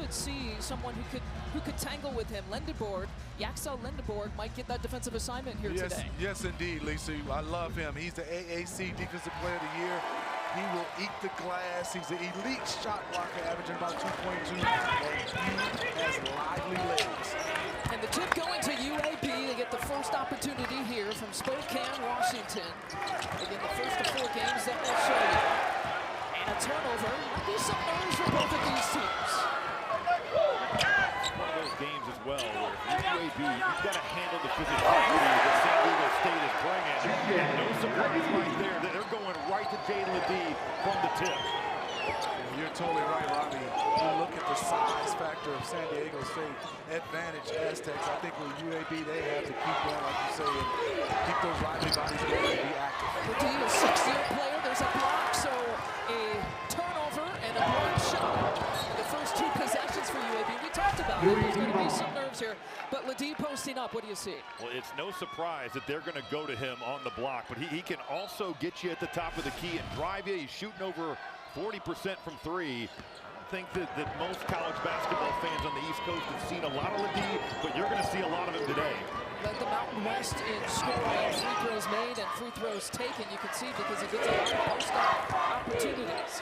could see someone who could tangle with him. Yaxel Lindeborg might get that defensive assignment here today. Yes, indeed, Lisa. I love him. He's the AAC Defensive Player of the Year. He will eat the glass. He's an elite shot blocker, averaging about 2.2. And he has lively legs. And the tip going to UAB. They get the first opportunity here from Spokane, Washington. Again, the first of 4 games that they'll show you. And a turnover. Might be some nerves for both of these teams. It's one of those games as well where if you're UAB, you've got to handle the physicality that San Diego State is bringing. And no surprise right there that they're going right to Jalen Ledee from the tip. You're totally right, Robbie. You look at the size factor of San Diego State, advantage Aztecs. I think with UAB, they have to keep going, like you say, and keep those lively bodies going and be active. Ledee is a 6-year player. There's a block, so a turnover and a block shot. The first 2 possessions for UAB. We talked about it. There's going to be some nerves here. But Ledee posting up, what do you see? Well, it's no surprise that they're going to go to him on the block, but he can also get you at the top of the key and drive you. He's shooting over 40% from 3. I think that most college basketball fans on the East Coast have seen a lot of Ledee, but you're going to see a lot of him today. Led the Mountain West in scoring, free throws made and free throws taken. You can see because he gets a lot of post-up opportunities.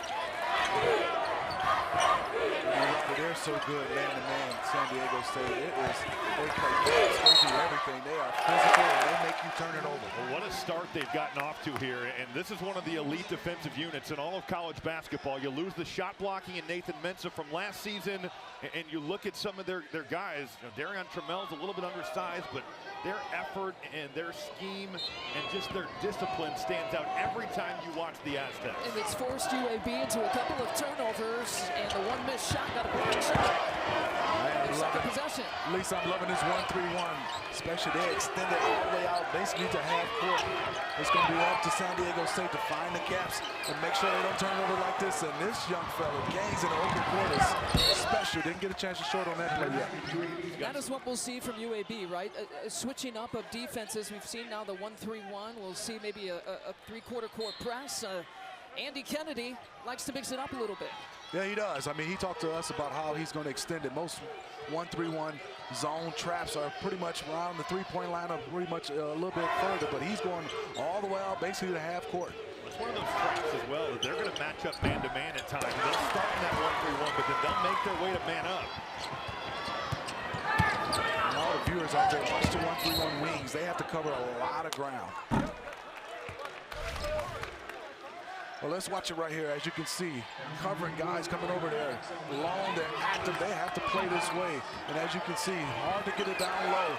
They're so good man-to-man, San Diego State. They play fast, they do everything. They are physical and they make you turn it over. Well, what a start they've gotten off to here, and this is one of the elite defensive units in all of college basketball. You lose the shot blocking in Nathan Mensah from last season, and you look at some of their guys. Darian Trammell's a little bit undersized, but their effort and their scheme and just their discipline stands out every time you watch the Aztecs. And it's forced UAB into a couple of turnovers, and the one missed shot got a block shot. Second possession. Lisa, I'm loving this 1-3-1. Especially they extend it all the way out, basically to half court. It's going to be up to San Diego State to find the gaps and make sure they don't turn over like this. And this young fella, Gaines in the open court, is special. Didn't get a chance to short on that play yet. That is what we'll see from UAB, right? Switching up of defenses. We've seen now the 1-3-1. We'll see maybe a 3/4 court press. Andy Kennedy likes to mix it up a little bit. Yeah, he does. I mean, he talked to us about how he's going to extend it. Most 1-3-1 zone traps are pretty much around the 3-point line, or pretty much a little bit further, but he's going all the way out basically to half court. It's one of those traps as well that they're going to match up man-to-man at times. They'll start in that 1-3-1, but then they'll make their way to man up. And all the viewers out there, watch the 1-3-1 wings. They have to cover a lot of ground. Well, let's watch it right here. As you can see, covering guys coming over there. Long, they're active. They have to play this way. And as you can see, hard to get it down low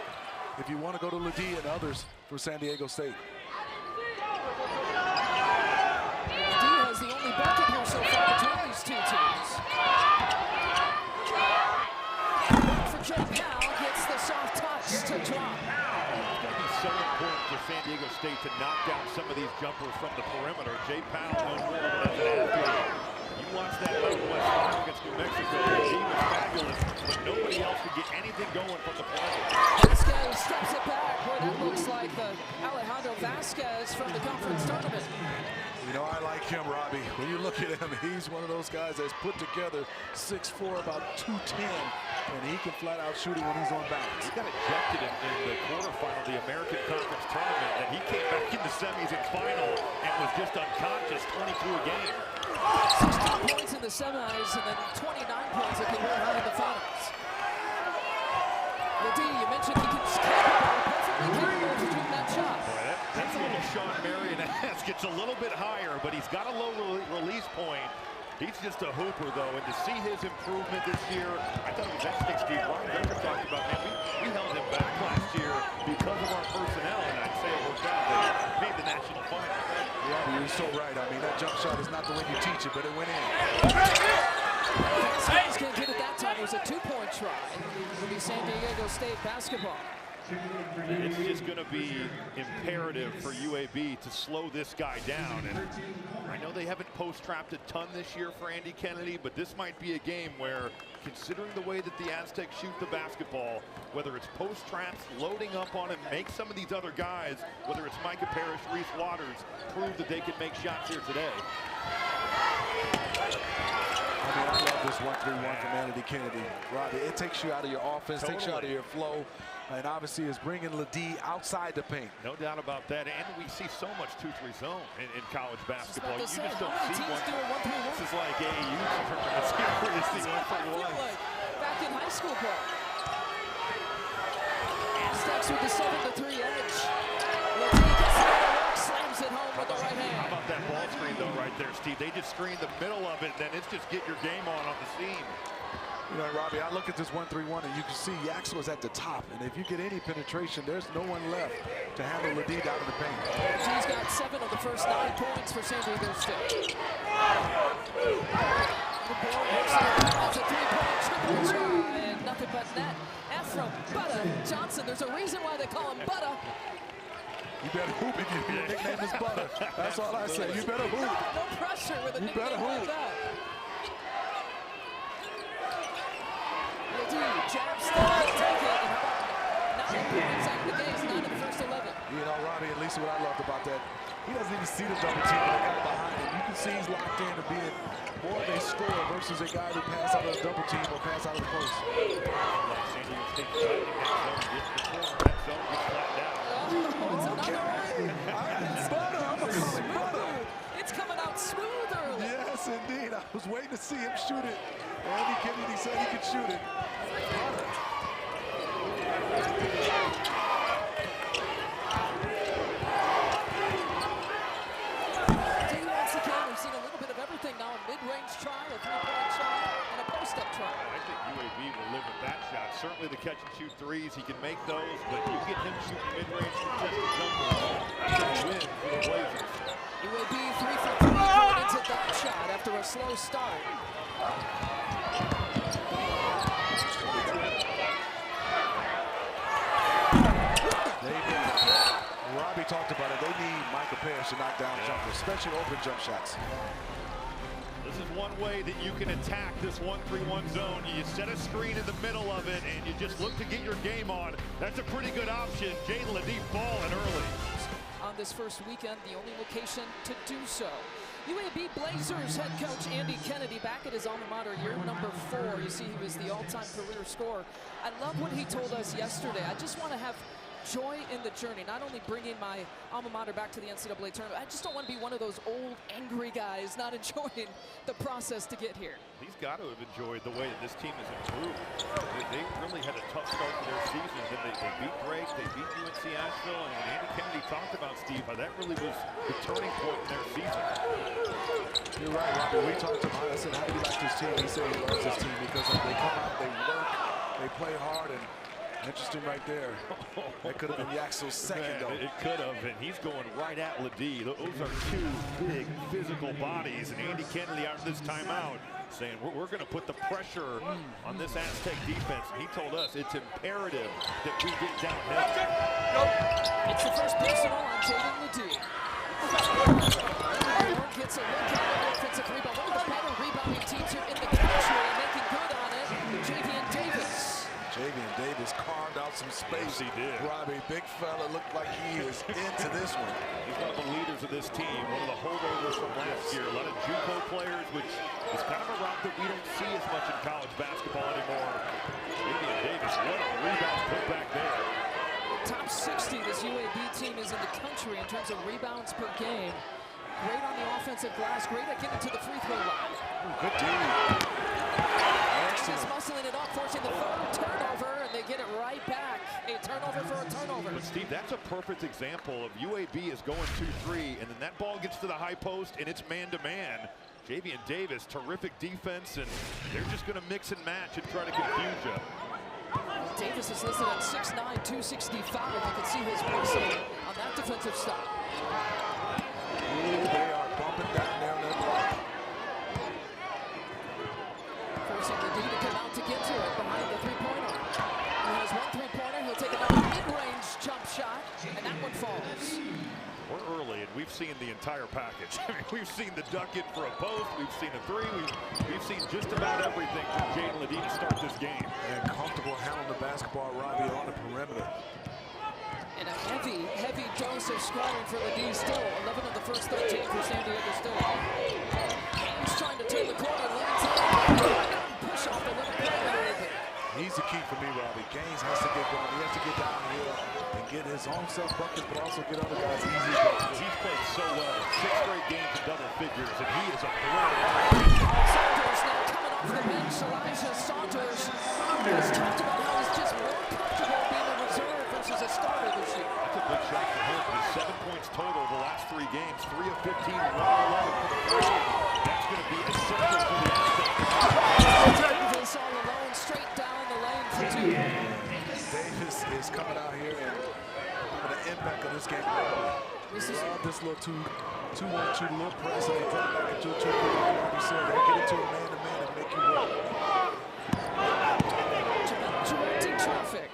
if you want to go to Ledee and others for San Diego State. Ledee has the only bucket here so far between these 2 teams. For Joe Powell, gets the soft touch to drop. So important for San Diego State to knock down some of these jumpers from the perimeter. Jay Powell known well as an athlete. You watch that Mountain West game against New Mexico. He was fabulous, but nobody else could get anything going from the perimeter. Vasquez steps it back. Boy, that looks like Alejandro Vasquez from the conference tournament. You know, I like him, Robbie. When you look at him, he's one of those guys that's put together 6'4", about 210, and he can flat out shoot it when he's on balance. He got ejected in the quarterfinal of the American Conference tournament, and he came back in the semis and final and was just unconscious 22 a game. 16 points in the semis and then 29 points if they were out in the finals. Ledee, you mentioned he can perfectly capable of doing that shot. Boy, that's a little Sean Marion-esque. It's a little bit higher, but he's got a low release point. He's just a hooper, though, and to see his improvement this year, I thought it was that 60. Ron Becker talked about, man, we held him back last year because of our personnel, and I'd say it worked out. They made the national final. Yeah, you're so right. I mean, that jump shot is not the way you teach it, but it went in. Vasquez can't get it that time. It was a 2-point try. It'll be San Diego State basketball. It's just going to be imperative for UAB to slow this guy down. And I know they haven't post-trapped a ton this year for Andy Kennedy, but this might be a game where, considering the way that the Aztecs shoot the basketball, whether it's post-traps, loading up on him, make some of these other guys, whether it's Micah Parrish, Reese Waters, prove that they can make shots here today. I I love this 1-3-1 from Andy Kennedy. Robbie, it takes you out of your offense, takes you out of your flow, and obviously is bringing Ledee outside the paint. No doubt about that, and we see so much 2-3 zone in college basketball. You just don't see one. This is like AAU tournament. It's the 1-3-1. Like back in high school ball. Aztecs with the 7-3 edge. Ledee gets it out of work, slams it home with the right hand. How about that ball screen, though, right there, Steve? They just screen the middle of it, and then it's just get your game on the seam. You know, Robbie, I look at this 1-3-1, and you can see Yax was at the top. And if you get any penetration, there's no one left to handle Ledee out of the paint. He's got 7 of the first 9 points for San Diego State. The ball hits it. That's a 3-point triple try, and nothing but net. F from Butter Johnson. There's a reason why they call him Butter. You better hoop if your nickname is Butter. That's all I say. You better hoop. No pressure with a nickname like that. Jab stop, take it. 9 points out of the game, 9 of the first 11. You know, Robbie, at least what I loved about that, he doesn't even see the double team when they got behind him. You can see he's locked in to being more of a scorer versus a guy who pass out of a double team or pass out of the post. It's coming out smooth early. Yes, indeed. I was waiting to see him shoot it. Andy Kennedy said he could shoot it. We've seen a little bit of everything now. A mid-range try, a 3-point shot, and a post-up try. I think UAB will live with that shot. Certainly the catch-and-shoot threes, he can make those, but you get him shooting mid-range contested jumpers, that's a win for the Blazers. UAB 3 for 3 going into that shot after a slow start. Robbie talked about it. They need Michael Parrish to knock down jumpers, especially open jump shots. This is one way that you can attack this 1-3-1 zone. You set a screen in the middle of it, and you just look to get your game on. That's a pretty good option. Jaden Ledee balling early. On this first weekend, the only location to do so. UAB Blazers head coach Andy Kennedy back at his alma mater, year number 4. You see he was the all-time career scorer. I love what he told us yesterday. I just want to have joy in the journey, not only bringing my alma mater back to the NCAA tournament. I just don't want to be one of those old, angry guys not enjoying the process to get here. He's got to have enjoyed the way that this team has improved. They really had a tough start to their season. Then they beat Drake, they beat UNC Asheville, and Andy Kennedy talked about, Steve, how that really was the turning point in their season. You're right, Robbie. We talked to him. I said, how do you like this team? He said he loves this team because they come out, they work, they play hard, and interesting right there. That could have been Yaxel's second, though. It could have, and he's going right at Ledee. Those are 2 big physical bodies, and Andy Kennedy out this timeout saying we're going to put the pressure on this Aztec defense. He told us it's imperative that we get downhill. It's the first personal on Jaden Ledee. Gets a look at an offensive rebound. One of the better rebounding teams here in the country, and making good on it. Javian Davis. Javian Davis carved out some space. Yes, he did. Robbie, big fella, looked like he is into this one. He's one of the leaders of this team, one of the holdovers from last year. A lot of JUCO players, which is kind of a route that we don't see as much in college basketball anymore. Javian Davis, what a rebound put back there. Top 60 this UAB team is in the country in terms of rebounds per game. Great on the offensive glass, great at getting to the free throw line. Good D. Just muscling it up, forcing the third turnover, and they get it right back. A turnover for a turnover. But Steve, that's a perfect example of UAB is going 2-3, and then that ball gets to the high post, and it's man-to-man. Javian Davis, terrific defense, and they're just going to mix and match and try to confuse you. Davis is listed at 6'9", 265. You can see his muscle on that defensive stop. Ooh, they are bumping down there on that block. Forcing Ledee to come out to get to it behind the three-pointer. He has 1 3-pointer. He'll take another mid-range jump shot, and that one falls. We're early, and we've seen the entire package. I mean, we've seen the duck in for a post. We've seen a 3. We've seen just about everything from Jaden Ledee to start this game. And comfortable handling the basketball, Robbie, on the perimeter. And a heavy, heavy dose of scoring for Ledee still. 11 of the first 13 for San Diego State. He's trying to turn the corner, leans in. He's the key for me, Robbie. Gaines has to get going. He has to get downhill and get his own self buckets, but also get other guys easy buckets. He's played so well. 6 straight games in double figures, and he is a threat. Saunders now coming off the bench. Elijah Saunders has talked about how he's just more comfortable being a reserve versus a starter this year. That's a big shot for him. He's 7 points total the last 3 games. 3 of 15, 1 of 11 for the first. That's going to be essential for the Aztecs. Davis all alone, straight down the lane for 2. Davis is coming out here and having an impact on this game. This little 2-1-2 little press, and they drop back into a 2-3. Like you said, they get into a man-to-man and make you work. Directing traffic.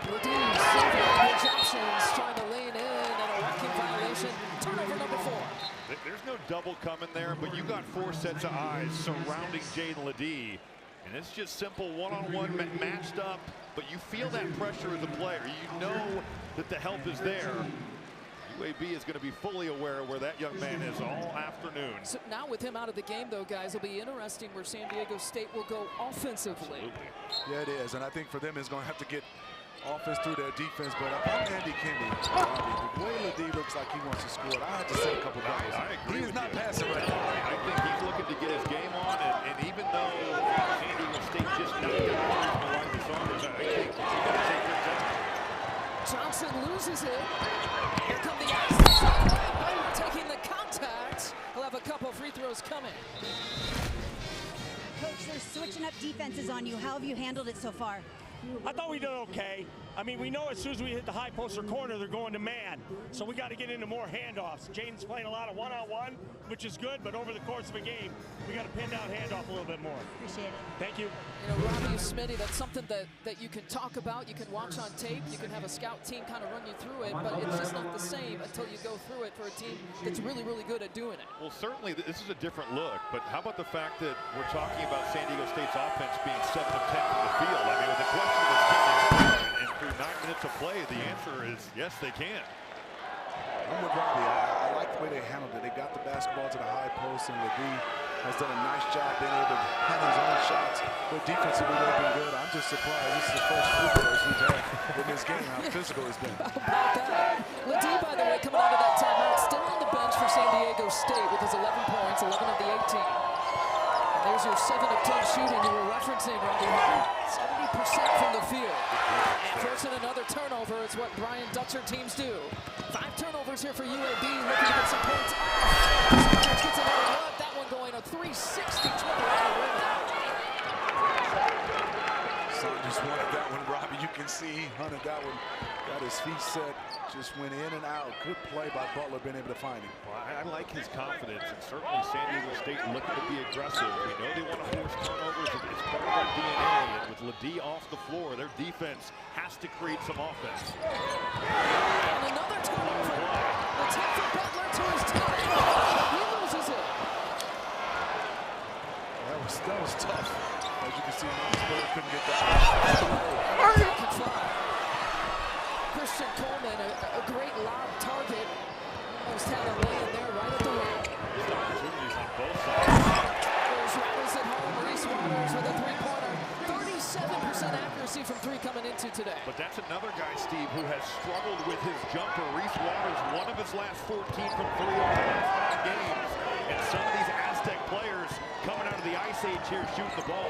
Ledee, Silver, options, trying to lean in, and a walking violation. Turnover number 4. There's no double coming there, but you got 4 sets of eyes surrounding Jaden Ledee. And it's just simple one-on-one matched up, but you feel that pressure as a player. You know that the help is there. UAB is going to be fully aware of where that young man is all afternoon. So now with him out of the game, though, guys, it'll be interesting where San Diego State will go offensively. Absolutely. Yeah, it is, and I think for them, it's going to have to get offense through their defense, but I'm Andy Kennedy. The way Ledee looks like he wants to score, I had to say a couple guys. I agree. He is not passing right now. I think he's looking to get his game on, and even though San Diego State just knocked out Elijah Saunders, I think he's going to take this down. Johnson loses it. Here come the Aztecs. Taking the contact. He'll have a couple free throws coming. Coach, they're switching up defenses on you. How have you handled it so far? I thought we did okay. I mean, we know as soon as we hit the high post or corner, they're going to man. So we got to get into more handoffs. Jaden's playing a lot of one-on-one, which is good, but over the course of a game, we got to pin down handoff a little bit more. Appreciate it. Thank you. You know, Robbie Smitty, that's something that you can talk about, you can watch on tape, you can have a scout team kind of run you through it, but it's just not the same until you go through it for a team that's really, really good at doing it. Well, certainly this is a different look, but how about the fact that we're talking about San Diego State's offense being 7 of 10 from the field? I mean, with the question was, can they score? And through 9 minutes of play, the answer is yes, they can. I'm with Robbie. I like the way they handled it. They got the basketball to the high post, and Ledee has done a nice job being able to hit his own shots. But defensively, they've been good. I'm just surprised. This is the first free throws we've had in this game, how physical it's been. How about that? Ledee, by the way, coming out of that timeout, still on the bench for San Diego State with his 11 points, 11 of the 18. And there's your 7 of 10 shooting you were referencing, Robbie. 70% from the field. And forcing another turnover is what Brian Dutcher teams do. 5 turnovers here for UAB, looking to get some points off. Saunders gets another look. That one going a 360 triple on the rim. Saunders wanted that one, Robbie. You can see he hunted that one. Got his feet set, just went in and out. Good play by Butler, being able to find him. Well, I like his confidence, and certainly San Diego State looking to be aggressive. We know they want to force turnovers. It's part of their DNA. And with Ledee off the floor, their defense has to create some offense. And another turnover. The tip for Butler to his top. He loses it. That was tough. As you can see, Butler couldn't get that. Christian Coleman, a great lob target. Almost had a lay in there right at the rim. Opportunities on both sides. There's Waters at home. Reese Waters with a 3-pointer. 37% accuracy from 3 coming into today. But that's another guy, Steve, who has struggled with his jumper. Reese Waters, one of his last 14 from 3 over the last 5 games. And some of these Aztec players coming out of the ice age here shooting the ball.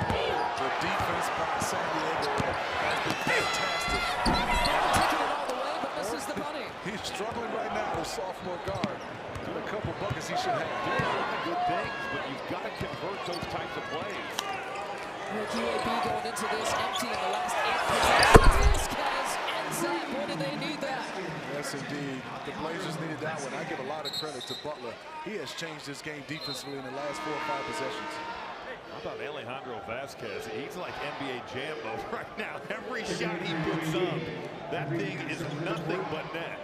The defense by San Diego has been fantastic. Taking it all the way, but misses the bunny. He's struggling right now, the sophomore guard. Got a couple buckets he should have. Doing a lot of good things, but you've got to convert those types of plays. UAB going into this empty in the last 8 possessions. Vasquez ends that. Boy, do they need that. Yes, indeed. The Blazers needed that one. I give a lot of credit to Butler. He has changed this game defensively in the last 4 or 5 possessions. How about Alejandro Vasquez? He's like NBA Jam mode right now. Every shot he puts up, that thing is nothing but net.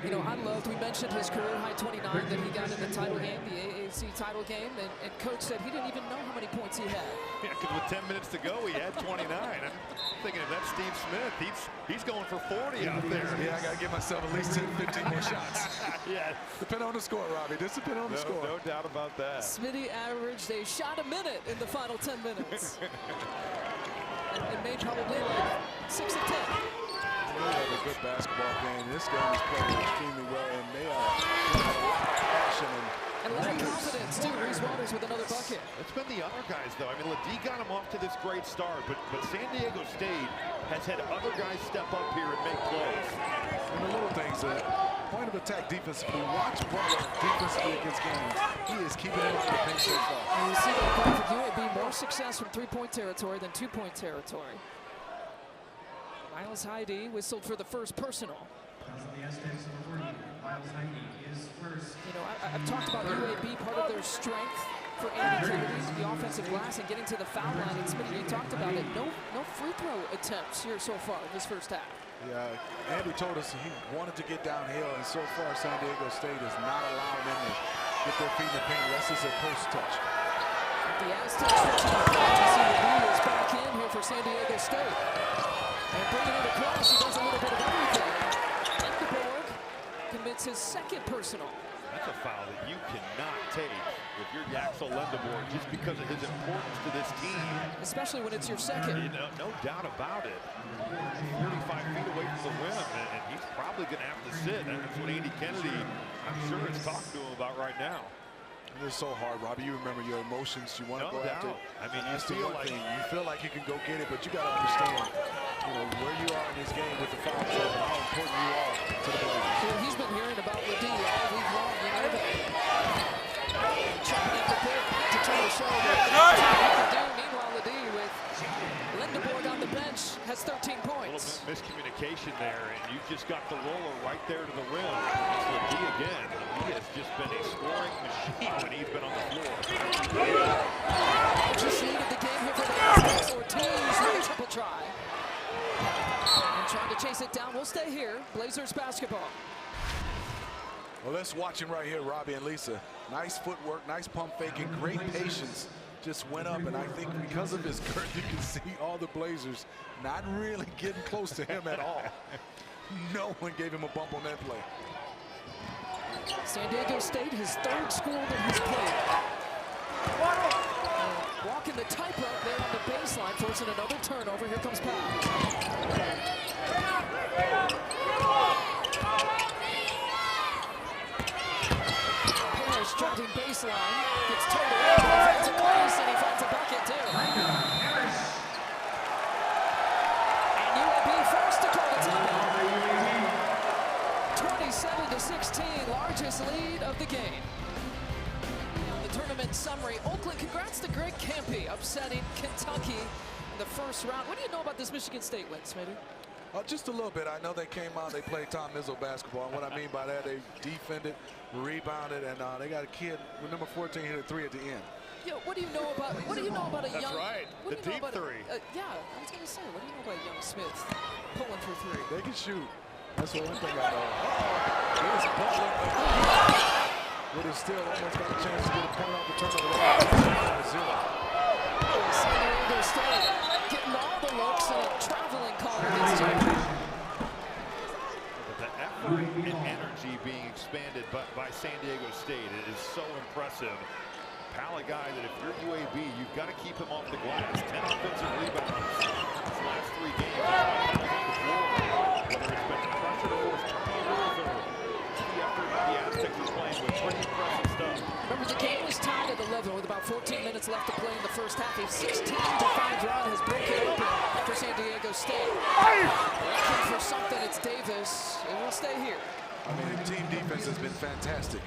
You know, we mentioned his career high 29 that he got in the title game, the AAC title game, and Coach said he didn't even know how many points he had. Yeah, because with 10 minutes to go, he had 29. I'm thinking if that's Steve Smith, he's going for 40 out there. Yeah, I got to give myself at least 10, 15 more shots. Yeah. Depend on the score, Robbie. Just depend on the score. No doubt about that. Smitty averaged a shot a minute in the final 10 minutes. and made probably like 6 of 10. They have a good basketball game. This game is played extremely well, and they are a lot of passion and a lot of confidence, too. Reese Waters with another bucket. It's been the other guys, though. I mean, Ledee got him off to this great start, but San Diego State has had other guys step up here and make plays. And the little things, point of attack defensively. Watch Butler defensively against games. He is keeping it on the paint so far. And you see that going for UAB, more success from three-point territory than two-point territory. Miles Heide whistled for the first personal. You know, I've talked about UAB, part of their strength for Andy Kennedy, the offensive glass, and getting to the foul line. And Smitty, you talked about it. No free throw attempts here so far in this first half. Yeah, Andy told us he wanted to get downhill, and so far San Diego State has not allowed them to get their feet in the paint unless it's a post touch. The Aztecs switching the play. You see the is back in here for San Diego State. And bringing it across, he does a little bit of everything. Lindeborg commits his second personal. That's a foul that you cannot take if you're Yaxel Lindeborg just because of his importance to this team. Especially when it's your second. You know, no doubt about it. 45 feet away from the rim, and he's probably going to have to sit. That's what Andy Kennedy, I'm sure, is talking to him about right now. It's so hard, Robbie. You remember your emotions. You want to go doubt. after. I mean, you feel like you can go get it, but you got to understand, you know, where you are in this game with the foul trouble, how important you are to the Blazers. Well, he's been hearing about Ledee all week long. You know that. Chopping at the bit to try to show what he can do. Meanwhile, Ledee with Lindeborg on the bench has 13 points. A little miscommunication there, and you just got the roller right there to the rim. It's Ledee again. He has just been a scoring machine when he's been on the floor. Just needed the game here for the Aztecs. Ortiz with a triple try. And trying to chase it down. We'll stay here. Blazers basketball. Well, let's watch him right here, Robbie and Lisa. Nice footwork, nice pump faking, great patience. Just went up, and I think because of his girth, you can see all the Blazers not really getting close to him at all. No one gave him a bump on that play. San Diego State, his third school that he's played. Walking the tightrope there on the baseline, forcing another turnover. Here comes Powell. Parrish driving baseline, gets turned around, finds a place, and he finds a bucket too. And UAB forced to call the timeout. 27-16, largest lead of the game. The tournament summary. Oakland, congrats to Greg Campy, upsetting Kentucky in the first round. What do you know about this Michigan State win, Smitty? Just a little bit. I know they came out, they played Tom Izzo basketball. And what I mean by that, they defended, rebounded, and they got a kid with number 14 hit a three at the end. Yeah, what do you know about a That's young? right. What The do you know deep about three. Yeah, I was gonna say, what do you know about young Smith pulling for three? They can shoot. That's the one thing I know. Here's Butler. Would have still almost got a chance to get a point off the turnover. 0. San Diego State getting all the looks and a traveling call against him. The effort and energy being expanded by San Diego State is so impressive. Powell, a guy that if you're UAB, you've got to keep him off the glass. 10 offensive rebounds. His last 3 games on the floor. Whether it's been pressure to force turnovers or the effort the Aztecs are playing with, pretty impressive stuff. Remember, the game was tied at 11 with about 14 minutes left to play in the first half. A 16-5 run has broken open for San Diego State. Looking for something, it's Davis. It will stay here. I mean, the team defense has been fantastic.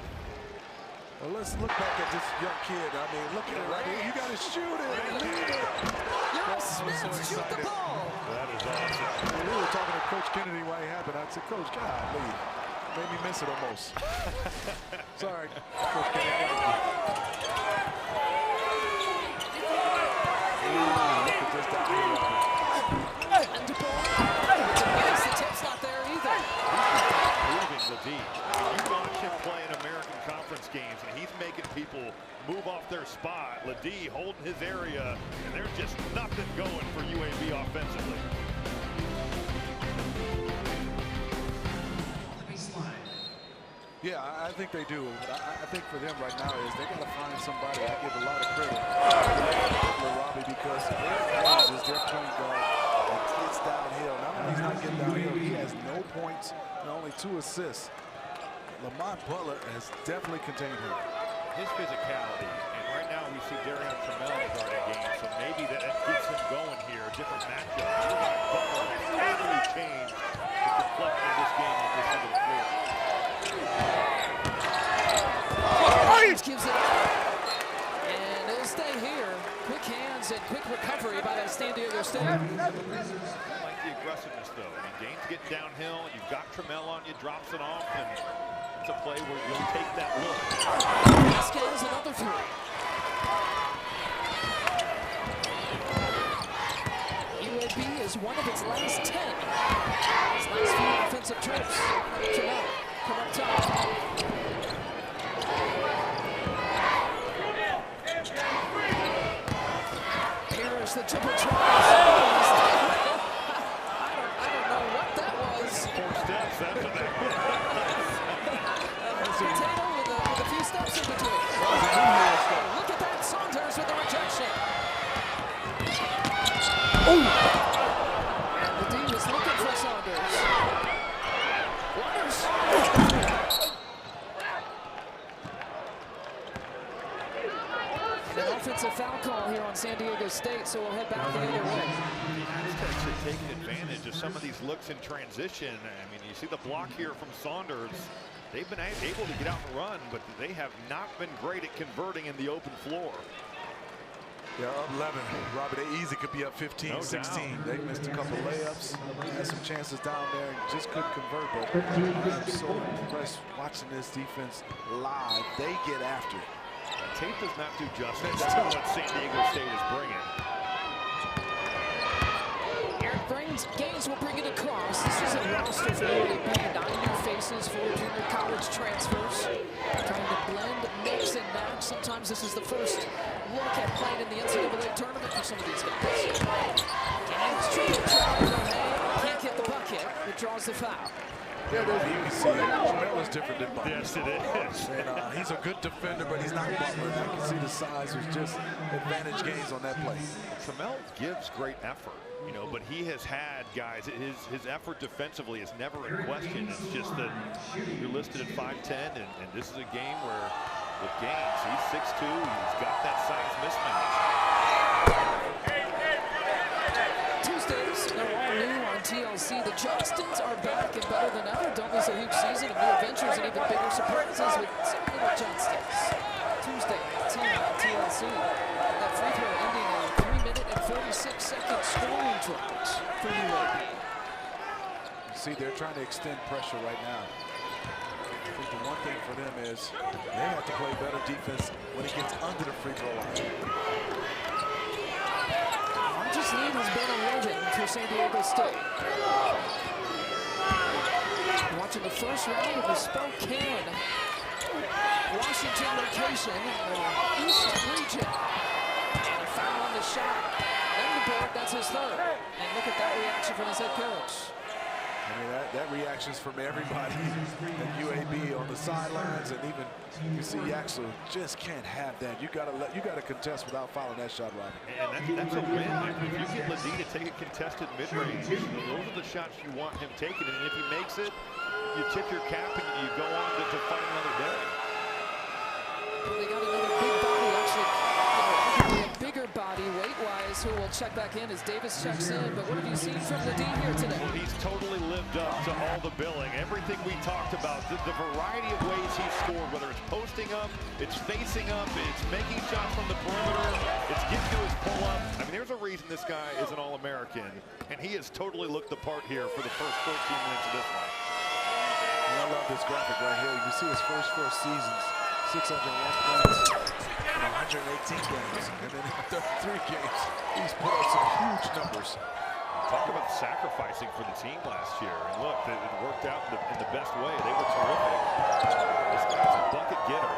Well, let's look back at this young kid. I mean, look at it right here. You got to shoot it and lead it. Young Smith, shoot the ball. That is awesome. We were talking to Coach Kennedy while it happened. I said, Coach, golly, made me miss it almost. Sorry, Coach Kennedy. Look at this down here. And DeBoer, it's a miss. The tip's not there either. off their spot. Ledee holding his area, and there's just nothing going for UAB offensively. Yeah, I think they do. I think for them right now is they got to find somebody. I give a lot of credit to Robbie because Hayes is their point guard and gets downhill. Not only he's not getting downhill, he has no points and only 2 assists. Lamont Butler has definitely contained him. His physicality, and right now we see Darian Trammell guarding game, so maybe that gets him going here. A different matchup. Butler has totally changed the complexion of this game on this end of the floor. Gives it up, and it'll stay here. Quick hands and quick recovery by that San Diego State. I like the aggressiveness, though. I mean, Gaines getting downhill, and you've got Trammell on you, drops it off, and it's a play where you'll take that look. Vasquez, another 3. UAB is one of its last 10. It's nice few offensive trips. Trammell, come up top. The triple try. I don't know what that was. 4 steps, that's what that was. Potato with a few steps in between. Look at that, Saunders with the rejection. And the D was looking for Saunders. Waters. An offensive foul call here on San Diego State, so we'll head back the other way. The Aztecs are taking advantage of some of these looks in transition. I mean, you see the block here from Saunders. They've been able to get out and run, but they have not been great at converting in the open floor. They're up 11. Robert, they easy could be up 15, 16. They missed a couple layups, had some chances down there, and just couldn't convert. But I'm so impressed watching this defense live. They get after it. Tape does not do justice to what San Diego State is bringing. Eric Gaines will bring it across. This is a roster for UAB. 9 new faces, 4 junior college transfers. Trying to blend, mix, and match. Sometimes this is the first look at playing in the NCAA tournament for some of these guys. Gaines triple try. Can't get the bucket. It draws the foul. Yeah, you can see Trammell is different than Butler. Yes, it is. And, he's a good defender, but he's not Butler. And I can see the size was just advantage gains on that play. Trammell gives great effort, you know, but he has had guys. His effort defensively is never in question. It's just that you're listed at 5'10", and this is a game where with Gaines, he's 6'2", he's got that size mismatch. Tuesdays, they're all new on TLC. The Johnstons are back and better than ever. Don't miss a huge season of new adventures and even bigger surprises with some little Johnstons. Tuesday, 10 on TLC. And that free throw ending a 3-minute and 46-second scoring drought for UAB. You see, they're trying to extend pressure right now. I think the one thing for them is they have to play better defense when it gets under the free throw line. Largest lead has been 11 for San Diego State. Watching the first round of the Spokane, Washington location in the East region. And a foul on the shot. Then the board, that's his 3rd. And look at that reaction from his head coach. I mean, that reaction's from everybody at UAB on the sidelines, and even you see Yaxel just can't have that. You gotta contest without fouling that shot, Robbie. And that's a win. If you get Ledee to take a contested mid-range, those are the shots you want him taking. And if he makes it, you tip your cap and you go on to fight another day. They got another big body, actually, arguably a bigger body weight-wise, who will check back in as Davis checks in. But what have you seen from Ledee here today? Well, he's totally lived up to all the billing. Everything we talked about, the variety of ways he's scored, whether it's posting up, it's facing up, it's making shots from the perimeter, it's getting to his pull-up. I mean, there's a reason this guy is an All-American, and he has totally looked the part here for the first 14 minutes of this one. I love this graphic right here. You can see his first 4 seasons, 601 points in 118 games. And then in 33 games, he's put up some huge numbers. Talk about sacrificing for the team last year. And look, it worked out in the best way. They were terrific. This guy's a bucket getter.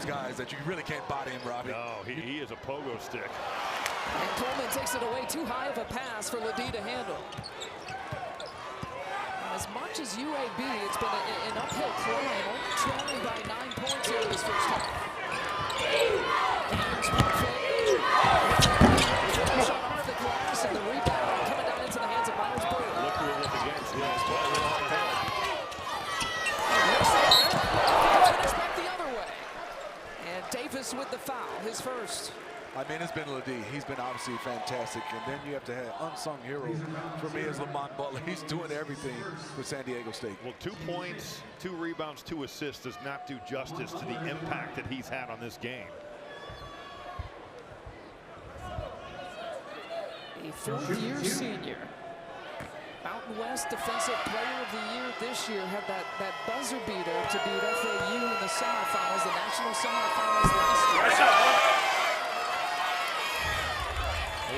those guys that you really can't body him, Robbie. No, he is a pogo stick. And Coleman takes it away. Too high of a pass for Ledee to handle. As much as UAB, it's been an uphill climb, only trailing by 9 points here this first half. Cannon's perfect. Shot off the glass, and the rebound coming down into the hands of Myers Bird. Look who it was against. Yes, Finish back the other way. And Davis with the foul, his first. I mean, it's been Ledee. He's been obviously fantastic. And then you have to have unsung hero for me as Lamont Butler. He's doing everything for San Diego State. Well, 2 points, 2 rebounds, 2 assists does not do justice to the impact that he's had on this game. A fourth-year senior. Mountain West Defensive Player of the Year this year. Had that buzzer beater to beat FAU in the semifinals, the national semifinals last year.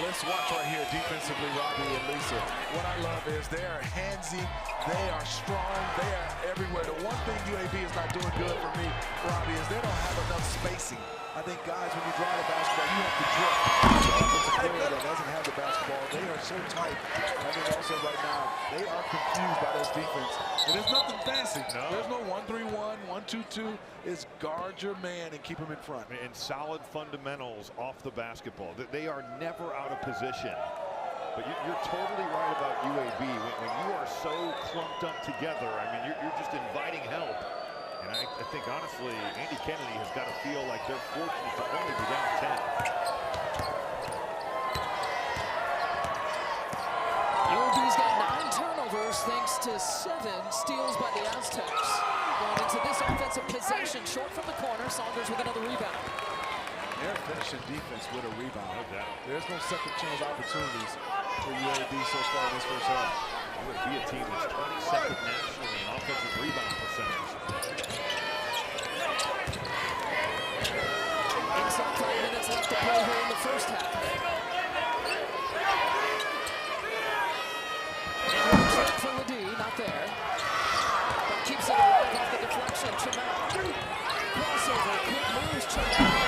Let's watch right here defensively, Robbie and Lisa. What I love is they are handsy, they are strong, they are everywhere. The one thing UAB is not doing good for me, Robbie, is they don't have enough spacing. I think, guys, when you drive the basketball, you have to drift. The offensive player that doesn't have the basketball, they are so tight. I think also right now, they are confused by this defense. And there's nothing fancy. No. There's no 1-3-1, 1-2-2. It's guard your man and keep him in front. And solid fundamentals off the basketball. They are never out of position. But you're totally right about UAB. When you are so clumped up together, I mean, you're just inviting help. And I think, honestly, Andy Kennedy has got to feel like they're fortunate to only be down 10. UAB's got 9 turnovers thanks to 7 steals by the Aztecs. Going into this offensive possession, short from the corner, Saunders with another rebound. They're finishing defense with a rebound. No doubt. There's no second chance opportunities for UAB so far in this first half. UAB, a team that's 22nd nationally in offensive rebound percentage. Inside 5 minutes left to play here in the first half. And for Ledee, not there. But keeps it alive off the deflection. Tremont. Crossover, quick moves, Tremont.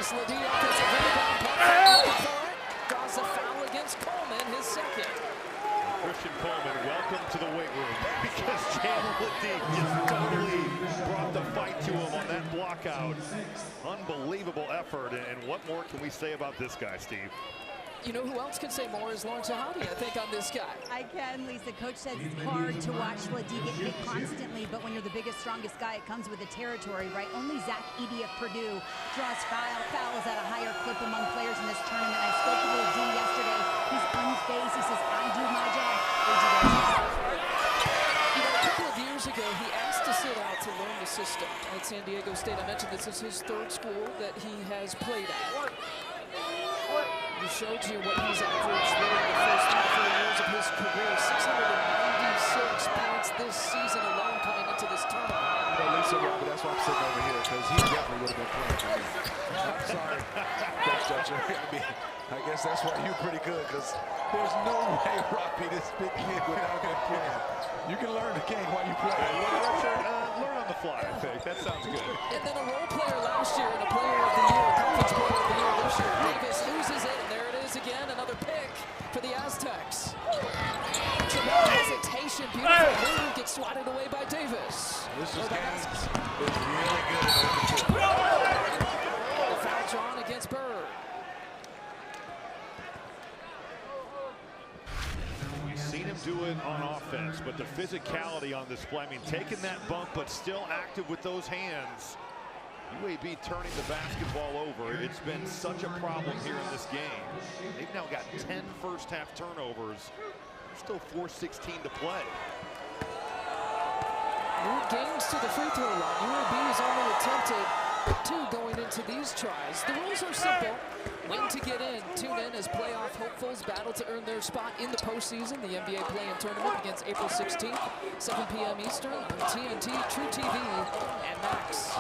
Ledee offensive rebound. Looking for it. Draws a foul against Coleman, his second. Christian Coleman, welcome to the weight room, because Jalen Ledee just totally brought the fight to him on that block out. Unbelievable effort, and what more can we say about this guy, Steve? You know who else can say more is Lawrence Ahadi, I think, on this guy. I can, Lisa. Coach says it's hard to watch Ledee get hit constantly, but when you're the biggest, strongest guy, it comes with the territory, right? Only Zach Edey of Purdue draws fouls at a higher clip among players in this tournament. I spoke to Ledee yesterday. He's unfazed. He says, I do my job. They do their job. You know, a couple of years ago, he asked to sit out to learn the system at San Diego State. I mentioned this is his 3rd school that he has played at. He showed you what he's averaged really in the first 3 or 4 years of his career. 696 points this season alone coming into this tournament. Well, Lisa, Robbie, that's why I'm sitting over here, because he definitely would have been playing for me. I'm sorry, Coach Dutcher. I guess that's why you're pretty good, because there's no way, Robbie, this big kid would not have been playing. You can learn the game while you play. Learn on the fly, I think. That sounds good. And then a role player last year and a player of the year, conference player of the year this year. Davis loses it, and there it is again, another pick for the Aztecs. Tremont hesitation, beautiful move, gets swatted away by Davis. This is games is really good in open court. The foul drawn against Bird. We've seen him do it on offense, but the physicality on display, I mean, taking that bump, but still active with those hands. UAB turning the basketball over. It's been such a problem here in this game. They've now got 10 first-half turnovers. Still 4:16 to play. New games to the free throw line. UAB has only attempted 2 going into these tries. The rules are simple. Win to get in. Tune in as playoff hopefuls battle to earn their spot in the postseason. The NBA play-in tournament begins April 16th, 7 p.m. Eastern on TNT, True TV, and Max.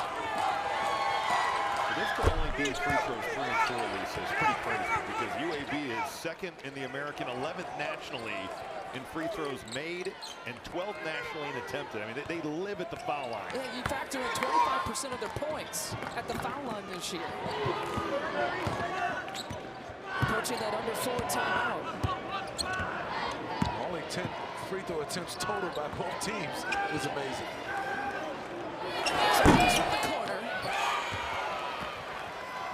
This could only be free throws 3 and 4, Lisa. It's pretty crazy because UAB is 2nd in the American, 11th nationally in free throws made and 12 nationally attempted. I mean, they live at the foul line. Yeah, you factor in 25% of their points at the foul line this year. Approaching that under 4 timeout. Only 10 free throw attempts total by both teams is amazing. So he's from the corner.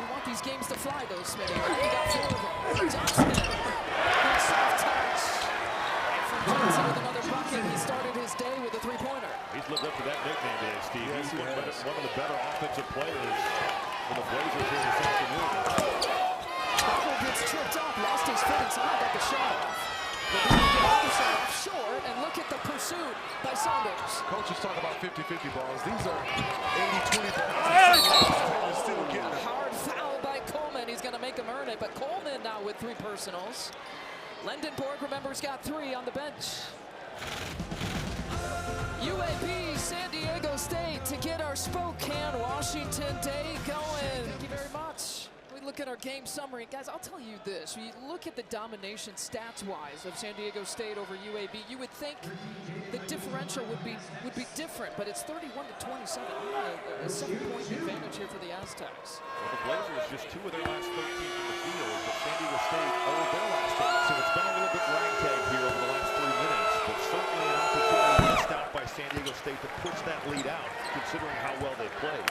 We want these games to fly, though, Smitty. He got 4 of them. Johnson, good soft touch. And from Johnson with another bucket, he started his day with a 3-pointer. He's lived up to that nickname today, Steve. Yes, He's he one of the better offensive players for the Blazers here this afternoon. Butler gets tripped up, lost his footing, somehow got the shot off. But then he get the shot off short, and look at the pursuit by Saunders. Coaches talk about 50-50 balls. These are 80-20 balls. Still getting A them. hard foul by Coleman. He's going to make him earn it, but Coleman now with 3 personals. Lendenborg, remember, has got 3 on the bench. UAB, San Diego State to get our Spokane, Washington day going. Thank you very much. We look at our game summary. Guys, I'll tell you this. You look at the domination stats-wise of San Diego State over UAB, you would think the differential would be different, but it's 31-27. A 7-point advantage here for the Aztecs. Well, the Blazers just 2 of their last 13 in the field, but San Diego State over their last 8. So it's been a little bit ragtag here over the last 3 minutes, but certainly an opportunity missed out by San Diego State to push that lead out, considering how well they played.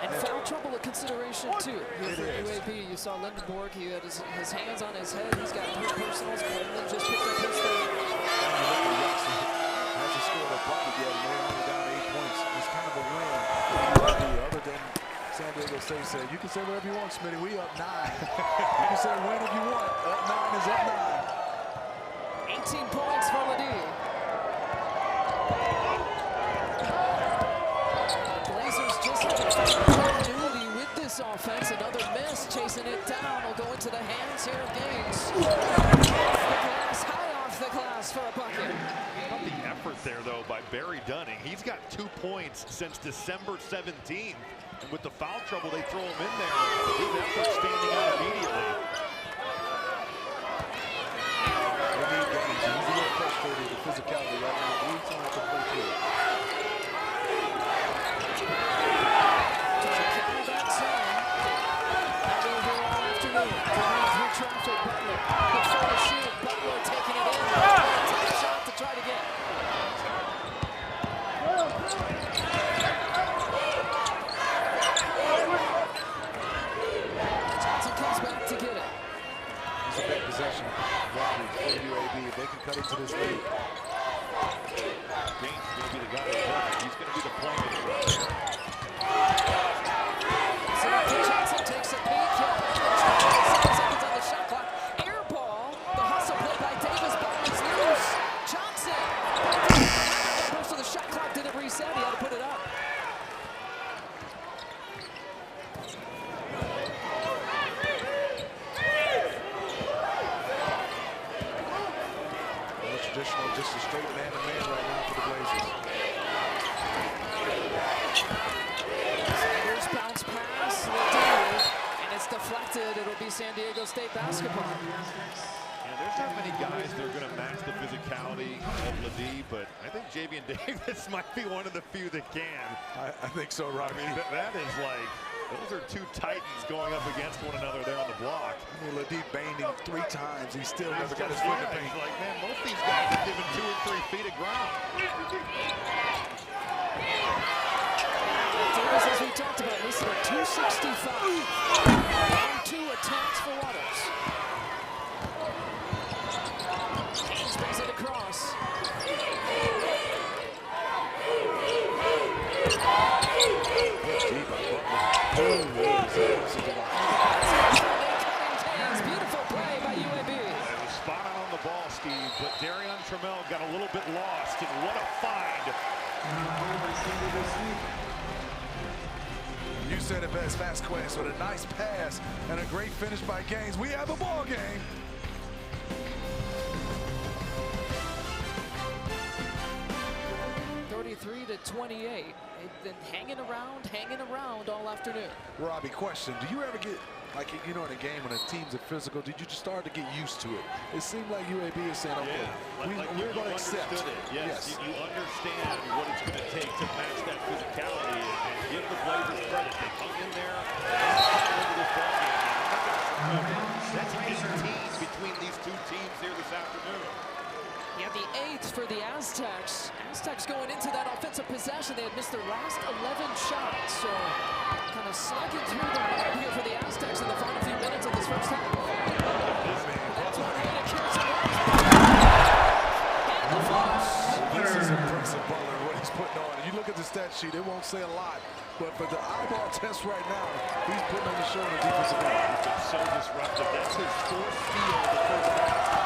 And foul trouble a consideration, too. Here for UAB, you saw Lendenborg. He had his hands on his head. He's got 3 personals. Coleman just picked up his 3rd. Hasn't scored a bucket yet, and they're only down 8 points. It's kind of a win. Other than San Diego State said, you can say whatever you want, Smitty. We up 9. You can say win if you want. Up 9 is up 9. 18 points for Ledee. Blazers just have continuity with this offense. Another miss, chasing it down. Will go into the hands here of Gaines. High off the glass for a bucket. How about the effort there, though, by Barry Dunning? He's got 2 points since December 17th. And with the foul trouble, they throw him in there. His effort standing out immediately. They need Gaines. He's a little frustrated with physicality right now. He's trying to play through it. Butler taking it in. Take a shot to try to get. Johnson comes back to get it. It's a big possession. Robbie for UAB. If they can cut into this lead. Gaines is going to be the guy to play. He's going to be the playmaker. Johnson takes a peek. 7 seconds on the shot clock. Air ball. The hustle play by Davis. Ball is loose. Johnson. Most of the shot clock didn't reset. He had to put it up. Traditional, just a straight man-to-man right now for the Blazers. Sanders bounce pass, and it's deflected. It'll be San Diego State basketball. Yeah, there's not many guys that are going to match the physicality of Ledee, but I think Javian Davis might be one of the few that can. I think so, Robbie. I mean, that is like, those are 2 titans going up against one another there on the block. I mean, Ledee banged him 3 times. He still never got his foot in the paint. He's like, man, most of these guys are given 2 or 3 feet of ground. Davis, as we talked about, listed at 265. On 2 attempts for Waters. James brings it across. Beautiful play by UAB. It was spot on the ball, Steve, but Darion Trammell got a little bit lost, and what a find. You said it best, Fast Quest, with a nice pass and a great finish by Gaines. We have a ball game. To 28. They've been hanging around all afternoon. Robbie, question. Do you ever get like, you know, in a game when a team's physical, did you just start to get used to it? It seemed like UAB is saying, okay, we're going to accept it. Yes. You understand what it's going to take to match that physicality and give the Blazers credit. They hung in there over this ball game. That's 18 between these two teams here this afternoon. Yeah, the 8th for the Aztecs. Aztecs going into that offensive possession. They had missed their last 11 shots. So kind of slugging through the mud here for the Aztecs in the final few minutes of this first half. That's what Radic here's and the flush. This is impressive, Butler, what he's putting on. You look at the stat sheet, it won't say a lot. But for the eyeball test right now, he's putting on the show in the defensive end. He's been so disruptive. That's his 4th steal of the first half.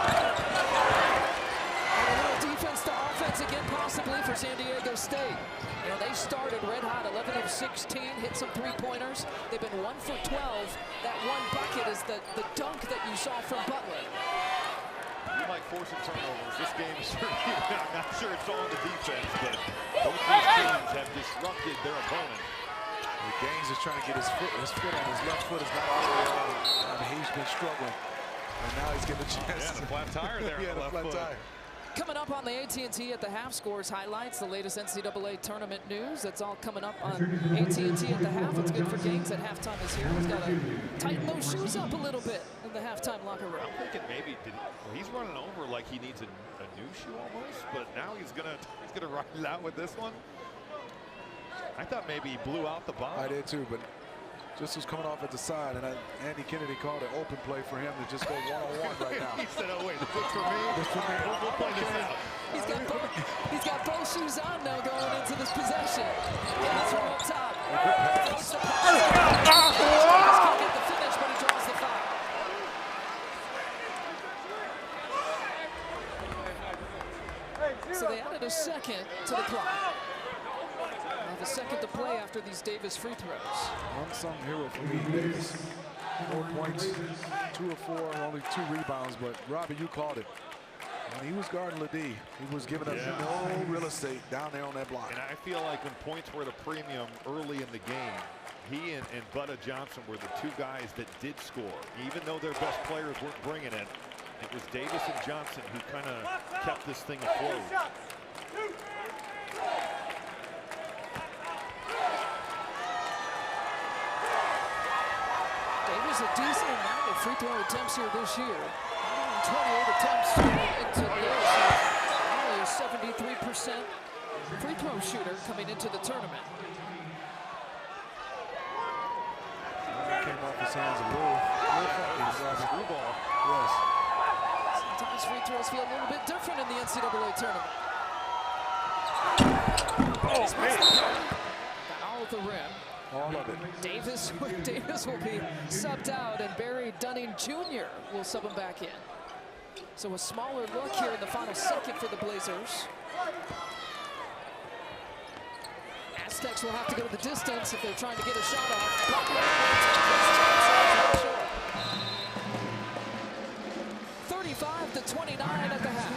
Again, possibly for San Diego State. You know, they started red hot, 11 of 16, hit some three-pointers. They've been 1 for 12. That one bucket is the dunk that you saw from Butler. You like forcing turnovers. This game is I'm not sure it's all the defense, but both these teams have disrupted their opponent. Gaines is trying to get his foot on his left foot is not on. He's been struggling, and now he's getting a chance. Yeah, the flat tire there. Yeah, the flat tire. Coming up on the AT&T at the half scores highlights, the latest NCAA tournament news. That's all coming up on AT&T at the half. It's good for Gaines at halftime this year. He's got to tighten those shoes up a little bit in the halftime locker room. I'm thinking maybe he's running over like he needs a new shoe almost, but now he's gonna ride it out with this one. I thought maybe he blew out the bottom. I did too, but just was coming off at the side, and Andy Kennedy called an open play for him to just go one-on-one right now. He said, "Oh wait, this is for me. This for me. We'll play this out." He's got both shoes on now going into this possession. Gaines from up top. Can't get the finish, but he draws the foul. So they added a second to the clock. Have a second to play after these Davis free throws. Unsung hero for me, Davis. 4 points, 2 of 4, only 2 rebounds, but Robbie, you called it. When he was guarding Ledee, he was giving up no real estate down there on that block. And I feel like when points were at a premium early in the game, he and Butta Johnson were the 2 guys that did score. Even though their best players weren't bringing it, it was Davis and Johnson who kind of kept this thing afloat. Davis a decent amount of free throw attempts here this year. 128 attempts into this. Only a 73% free throw shooter coming into the tournament. Came off his hands a little screwball. Yes. Sometimes free throws feel a little bit different in the NCAA tournament. Oh, man. Got all of the rim. All of it. Davis will be subbed out, and Barry Dunning Jr. will sub him back in. So a smaller look here in the final second for the Blazers. Aztecs will have to go to the distance if they're trying to get a shot off. 35-29 at the half.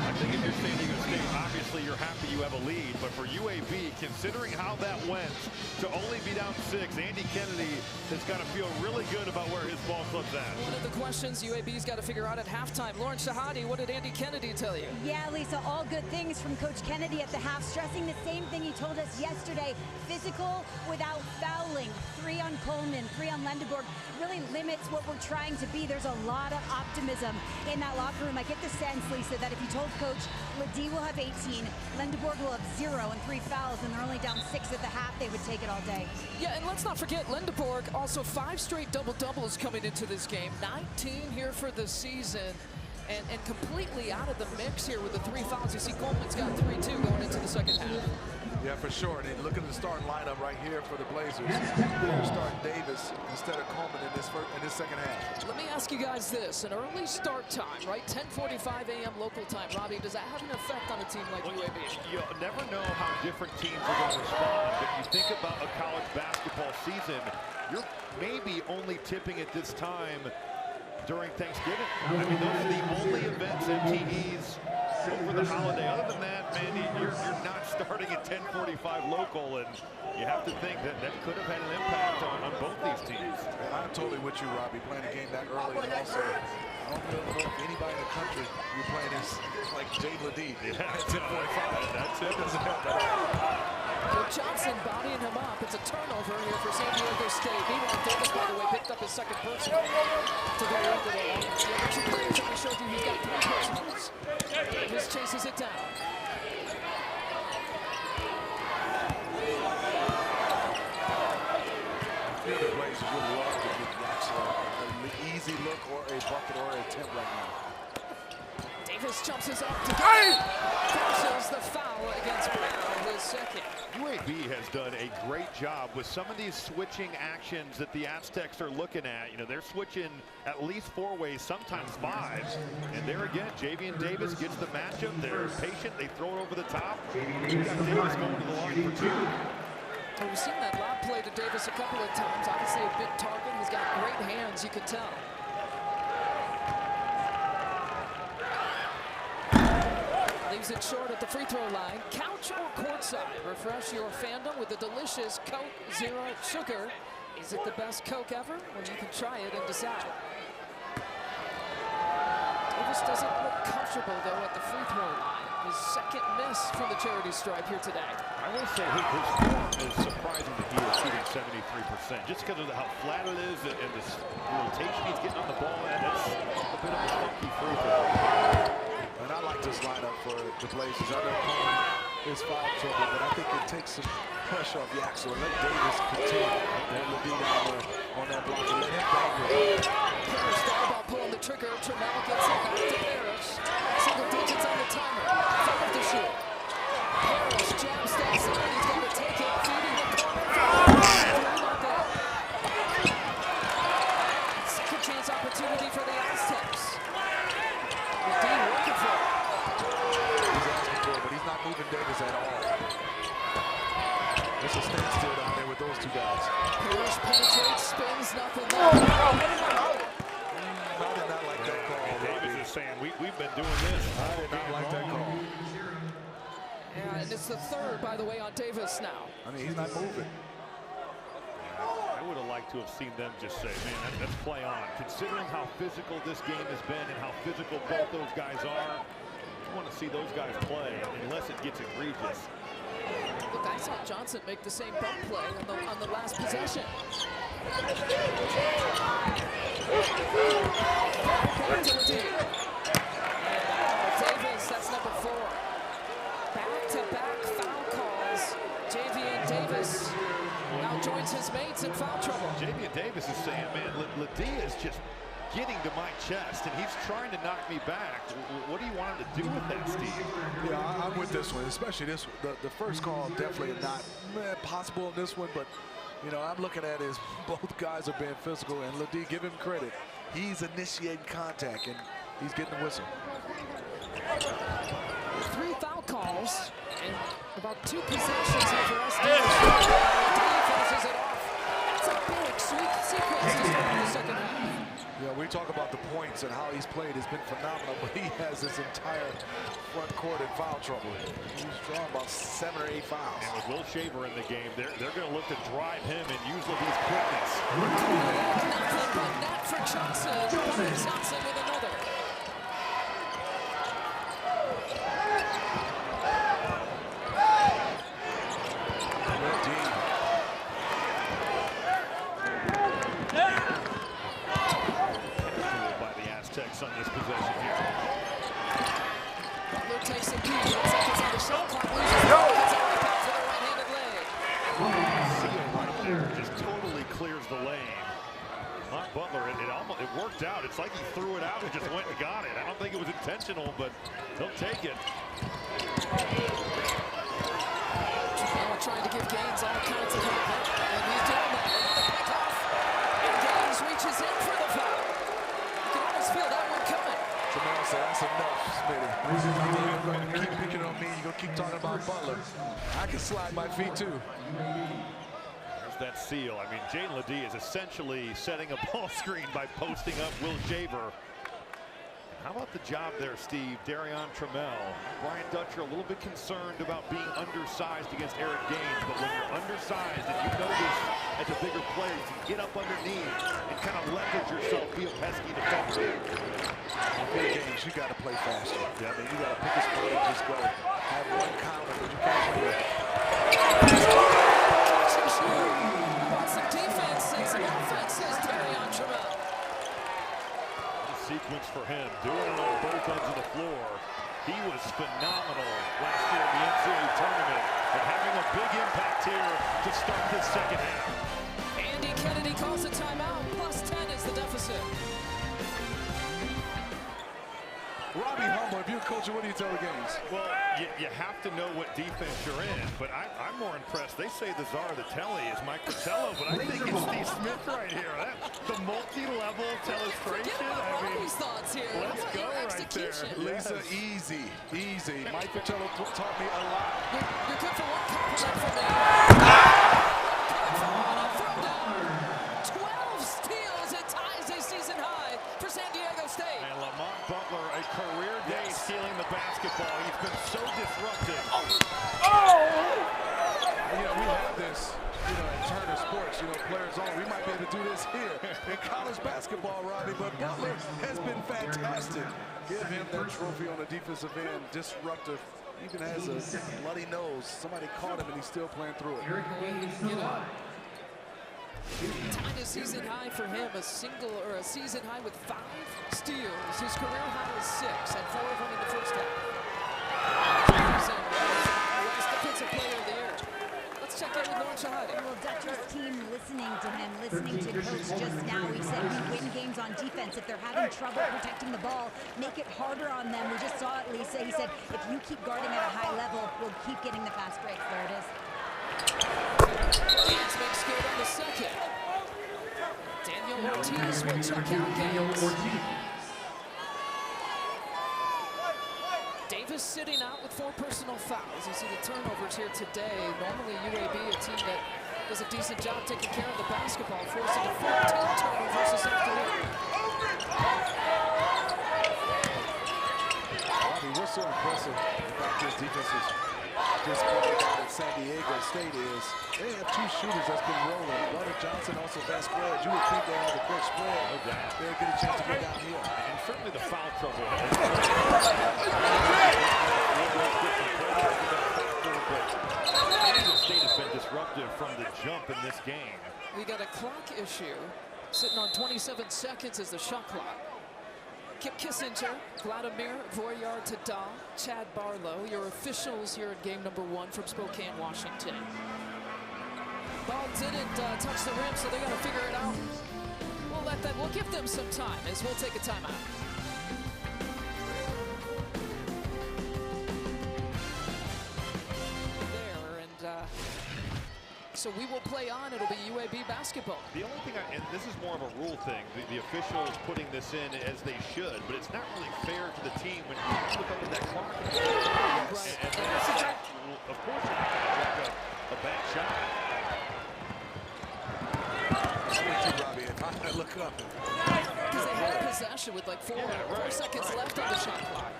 I think if you're San Diego State, obviously you're happy you have a lead, but for UAB, considering how that went, to only be down 6, Andy Kennedy has got to feel really good about where his ball club's at. One of the questions UAB's got to figure out at halftime. Lauren Shahadi, what did Andy Kennedy tell you? Yeah, Lisa, all good things from Coach Kennedy at the half, stressing the same thing he told us yesterday. Physical without fouling. 3 on Coleman, 3 on Lendeborg. Really limits what we're trying to be. There's a lot of optimism in that locker room. I get the sense, Lisa, that if you told Coach Ledee will have 18, Lendeborg will have 0 and 3 fouls, and they're only down 6 at the half, they would take it all day. Yeah, and let's not forget Lendeborg, also 5 straight double-doubles coming into this game. 19 here for the season, and completely out of the mix here with the 3 fouls. You see Coleman's got 3 too going into the second half. Yeah, for sure. And look at the starting lineup right here for the Blazers. They're starting Davis instead of Coleman in this second half. Let me ask you guys this. An early start time, right? 10:45 a.m. local time. Robbie, does that have an effect on a team like UAB? You'll never know how different teams are going to respond, but you think about a college basketball season, you're maybe only tipping at this time during Thanksgiving. I mean, those are the only events MTE's over the holiday. Other than that, man, you're not starting at 10:45 local, and you have to think that that could have had an impact on both these teams. I'm totally with you, Robbie, playing a game that early. And also, I don't really know if anybody in the country you're playing is like Jay Ledee at 10:45. That's it. Doesn't help at all. With Johnson bodying him up, it's a turnover here for San Diego State. Meanwhile, Davis, by the way, picked up his second personal to the end of the line. The other two players only showed you he's got 3 personals. Davis chases it down. The Blazers would love to get an easy look or a bucket or an attempt right now. Davis jumps his up to get forces the foul against Brown, his second. UAB has done a great job with some of these switching actions that the Aztecs are looking at. You know, they're switching at least 4 ways, sometimes 5. And there again, Javian Davis gets the matchup. They're patient. They throw it over the top. You've got Davis going to the line for 2. Well, we've seen that lob play to Davis a couple of times. Obviously a big target. He's got great hands, you can tell. Leaves it short at the free throw line. Couch or courtside? Refresh your fandom with the delicious Coke Zero Sugar. Is it the best Coke ever? Well, you can try it and decide. Davis doesn't look comfortable, though, at the free throw line. His second miss from the charity stripe here today. I will say his form is surprising that he is shooting 73%, just because of how flat it is and the rotation he's getting on the ball. And that's a bit of a funky free throw. And I like this lineup for the Blazers. I know Coleman is foul trouble, but I think it takes some pressure off the axle. Let Davis continue and Ledee down there on that block and let him bang it. Parrish thought about pulling the trigger. Trammell gets it back to Parrish. Single digits on the timer. 5 to shoot. Parrish jabs that side. He's going to take it. Feeding the corner. Not there. Second chance opportunity for the Aztecs. Ledee working for it. He's asking for it, but he's not moving Davis at all. There's a standstill down there with those 2 guys. Parrish penetrates, spins, nothing there. I did not like that call. Davis is saying, we've been doing this. I did not like that call. Yeah, and it's the 3rd, by the way, on Davis now. I mean, he's not moving. I would have liked to have seen them just say, man, let's play on. Considering how physical this game has been and how physical both those guys are, you want to see those guys play unless it gets egregious. Look, I saw Johnson make the same bump play on the last possession. Davis, that's number 4. Back-to-back foul calls. Javian Davis now joins his mates in foul trouble. Javian Davis is saying, man, Ledee is just getting to my chest, and he's trying to knock me back. What do you want him to do with that, Steve? Yeah, I'm with this one, especially this one. The first call definitely not possible in this one, but you know, I'm looking at is both guys are being physical, and Ledee, give him credit. He's initiating contact, and he's getting the whistle. 3 foul calls and about 2 possessions here for us. Ledee finishes it off. That's a big sweet sequence to start the second half. Yeah, we talk about the points and how he's played has been phenomenal, but he has his entire front court in foul trouble. He's drawn about 7 or 8 fouls. And with Will Shaver in the game, they're going to look to drive him and use Ledee's quickness. Nothing but net for Johnson. Johnson with another. By the Aztecs on this possession here. Butler takes a peek. Seconds on the shot clock. Loses the ball. Gets a rebound for the right-handed leg. Seal right there just totally clears the lane. Not Butler, it worked out. It's like he threw it out and just went and got it. I don't think it was intentional, but he'll take it. Trammell trying to give Gaines all kinds of help, and he's doing that. The pick off, and Gaines reaches in for the foul. You can almost feel that one coming. Trammell said, that's enough, Smitty. You're going to keep picking on me. You're going to keep talking about Butler. I can slide my feet, too. There's that seal. I mean, Jaden Ledee is essentially setting a ball screen by posting up Will Shaver. How about the job there, Steve? Darion Trammell. Brian Dutcher a little bit concerned about being undersized against Eric Gaines, but when you're undersized and you know this as a bigger player, you can get up underneath and kind of leverage yourself, be a pesky defender. In big games, you got to play faster. Yeah, I mean, you got to pick a spot and just go. Have one counter, but you can't play. Some defense and some offense, says Darion Trammell. Sequence for him, doing it on both ends of the floor. He was phenomenal last year in the NCAA tournament and having a big impact here to start this second half. Andy Kennedy calls a timeout. +10 is the deficit. Robbie Humble, if you're a coach, what do you tell the games? Well, you have to know what defense you're in, but I'm more impressed. They say the czar of the telly is Mike Fratello, but I think it's Steve Smith right here. The multi-level telestration. Forget about Robbie's thoughts here. Let's go right there. Lisa, easy. Mike Fratello taught me a lot. You're good for one compliment from me. From 12 steals. It ties a season high for San Diego State. And Lamont Butler, a career day stealing the basketball. He's been so disruptive. We have this, in Turner Sports, players on. We might be able to do this here in college basketball, Robbie, but Butler has been fantastic. Give him that trophy on the defensive end, disruptive. Even has a bloody nose. Somebody caught him and he's still playing through it. Tied a season high for him, a season high with 5 steals. His career high is 6, and 4 of them in the first half. Best defensive player of the year. Let's check in with Lauren Shahadi. Well, Dutcher's team listening to him, listening to Coach just now. He said we win games on defense. If they're having trouble protecting the ball, make it harder on them. We just saw it, Lisa. He said, if you keep guarding at a high level, we'll keep getting the fast breaks. There it is. Gaines makes good on the second. Daniel Ortiz will check out Gaines. Davis sitting out with 4 personal fouls. You see the turnovers here today. Normally UAB, a team that does a decent job taking care of the basketball, forcing a 14 turnovers this afternoon. Bobby, what's so impressive about this defensive display at San Diego State is they have 2 shooters that's been rolling. Brother Johnson also fast spread. You would think they have the quick spread. No doubt. They'll get a chance to go down here. And certainly the foul trouble. State has been disruptive from the jump in this game. We got a clock issue sitting on 27 seconds as the shot clock. Kip Kissinger, Vladimir Voyar-Tadal, Chad Barlow, your officials here in game number 1 from Spokane, Washington. Ball didn't touch the rim, so they got to figure it out. We'll give them some time as we'll take a timeout. So we will play on. It'll be UAB basketball. The only thing, and this is more of a rule thing, the officials putting this in as they should, but it's not really fair to the team when you look up at that clock. And of course, you're not going to block a bad shot. Robbie, if I look up. Because they had possession with like 4 seconds left on the shot clock.